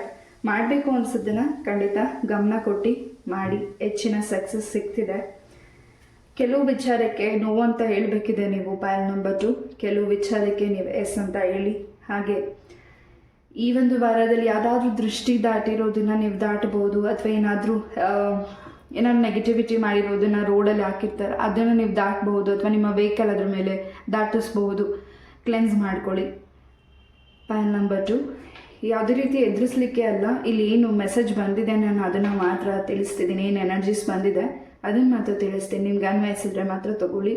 ಮಾಡಬೇಕು ಅನಿಸೋದನ್ನು ಖಂಡಿತ ಗಮನ ಕೊಟ್ಟು ಮಾಡಿ. ಹೆಚ್ಚಿನ ಸಕ್ಸಸ್ ಸಿಗ್ತಿದೆ. ಕೆಲವು ವಿಚಾರಕ್ಕೆ ನೋವು ಅಂತ ಹೇಳಬೇಕಿದೆ ನೀವು. ಫೈಲ್ ನಂಬರ್ 2, ಕೆಲವು ವಿಚಾರಕ್ಕೆ ನೀವು ಎಸ್ ಅಂತ ಹೇಳಿ. ಹಾಗೆ ಈ ಒಂದು ವಾರದಲ್ಲಿ ಯಾವುದಾದ್ರೂ ದೃಷ್ಟಿ ದಾಟಿರೋದನ್ನು ನೀವು ದಾಟಬಹುದು, ಅಥವಾ ಏನಾದರೂ ನೆಗೆಟಿವಿಟಿ ಮಾಡಿರೋದನ್ನು ರೋಡಲ್ಲಿ ಹಾಕಿರ್ತಾರೆ ಅದನ್ನು ನೀವು ದಾಟಬಹುದು, ಅಥವಾ ನಿಮ್ಮ ವೆಹಿಕಲ್ ಅದ್ರ ಮೇಲೆ ದಾಟಿಸ್ಬಹುದು. ಕ್ಲೆನ್ಸ್ ಮಾಡ್ಕೊಳ್ಳಿ. ಫೈಲ್ ನಂಬರ್ 2, ಯಾವುದೇ ರೀತಿ ಎದುರಿಸಲಿಕ್ಕೆ ಅಲ್ಲ. ಇಲ್ಲಿ ಏನು ಮೆಸೇಜ್ ಬಂದಿದೆ ನಾನು ಅದನ್ನು ಮಾತ್ರ ತಿಳಿಸ್ತಿದ್ದೀನಿ. ಏನು ಎನರ್ಜೀಸ್ ಬಂದಿದೆ ಅದನ್ನು ಮಾತ್ರ ತಿಳಿಸ್ತೀನಿ. ನಿಮ್ಗೆ ಅನ್ವಯಿಸಿದ್ರೆ ಮಾತ್ರ ತಗೊಳ್ಳಿ.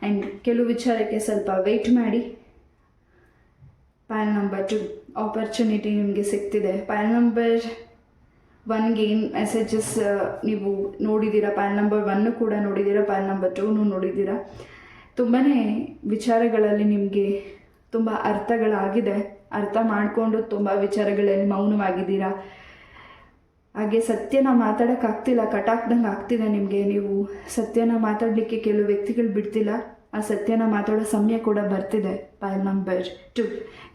ಆ್ಯಂಡ್ ಕೆಲವು ವಿಚಾರಕ್ಕೆ ಸ್ವಲ್ಪ ವೆಯ್ಟ್ ಮಾಡಿ. ಫೈಲ್ ನಂಬರ್ 2, ಆಪರ್ಚುನಿಟಿ ನಿಮಗೆ ಸಿಗ್ತಿದೆ. ಫೈಲ್ ನಂಬರ್ ಒನ್ಗೆ ಏನು ಮೆಸೇಜಸ್ ನೀವು ನೋಡಿದ್ದೀರಾ, ಪೈಲ್ ನಂಬರ್ 1 ಕೂಡ ನೋಡಿದ್ದೀರಾ, ಪೈಲ್ ನಂಬರ್ 2 ನೋಡಿದ್ದೀರಾ. ತುಂಬಾ ವಿಚಾರಗಳಲ್ಲಿ ನಿಮಗೆ ತುಂಬ ಅರ್ಥಗಳಾಗಿದೆ. ಅರ್ಥ ಮಾಡಿಕೊಂಡು ತುಂಬ ವಿಚಾರಗಳಲ್ಲಿ ಮೌನವಾಗಿದ್ದೀರಾ. ಹಾಗೆ ಸತ್ಯನ ಮಾತಾಡೋಕ್ಕಾಗ್ತಿಲ್ಲ, ಕಟಾಕ್ದಂಗೆ ಆಗ್ತಿದೆ ನಿಮಗೆ. ನೀವು ಸತ್ಯನ ಮಾತಾಡಲಿಕ್ಕೆ ಕೆಲವು ವ್ಯಕ್ತಿಗಳು ಬಿಡ್ತಿಲ್ಲ. ಆ ಸತ್ಯನ ಮಾತಾಡೋ ಸಮಯ ಕೂಡ ಬರ್ತಿದೆ. ಪೈಲ್ ನಂಬರ್ 2.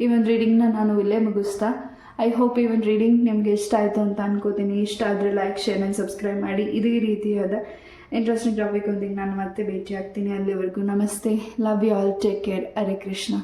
ಈ ಒಂದು ರೀಡಿಂಗ್ನ ನಾನು ಇಲ್ಲೇ ಮುಗಿಸ್ತಾ. ಐ ಹೋಪ್ ಈ ಒಂದು ರೀಡಿಂಗ್ ನಿಮಗೆ ಇಷ್ಟ ಆಯಿತು ಅಂತ ಅನ್ಕೋತೀನಿ. ಇಷ್ಟ ಆದರೆ ಲೈಕ್, ಶೇರ್ ಆ್ಯಂಡ್ ಸಬ್ಸ್ಕ್ರೈಬ್ ಮಾಡಿ. ಇದೇ ರೀತಿಯಾದ ಇಂಟ್ರೆಸ್ಟಿಂಗ್ ಟಾಪಿಕ್ ಒಂದಿಗೆ ನಾನು ಮತ್ತೆ ಭೇಟಿ ಆಗ್ತೀನಿ. ಅಲ್ಲಿವರೆಗೂ ನಮಸ್ತೆ. Love you all. Take care. Hare Krishna.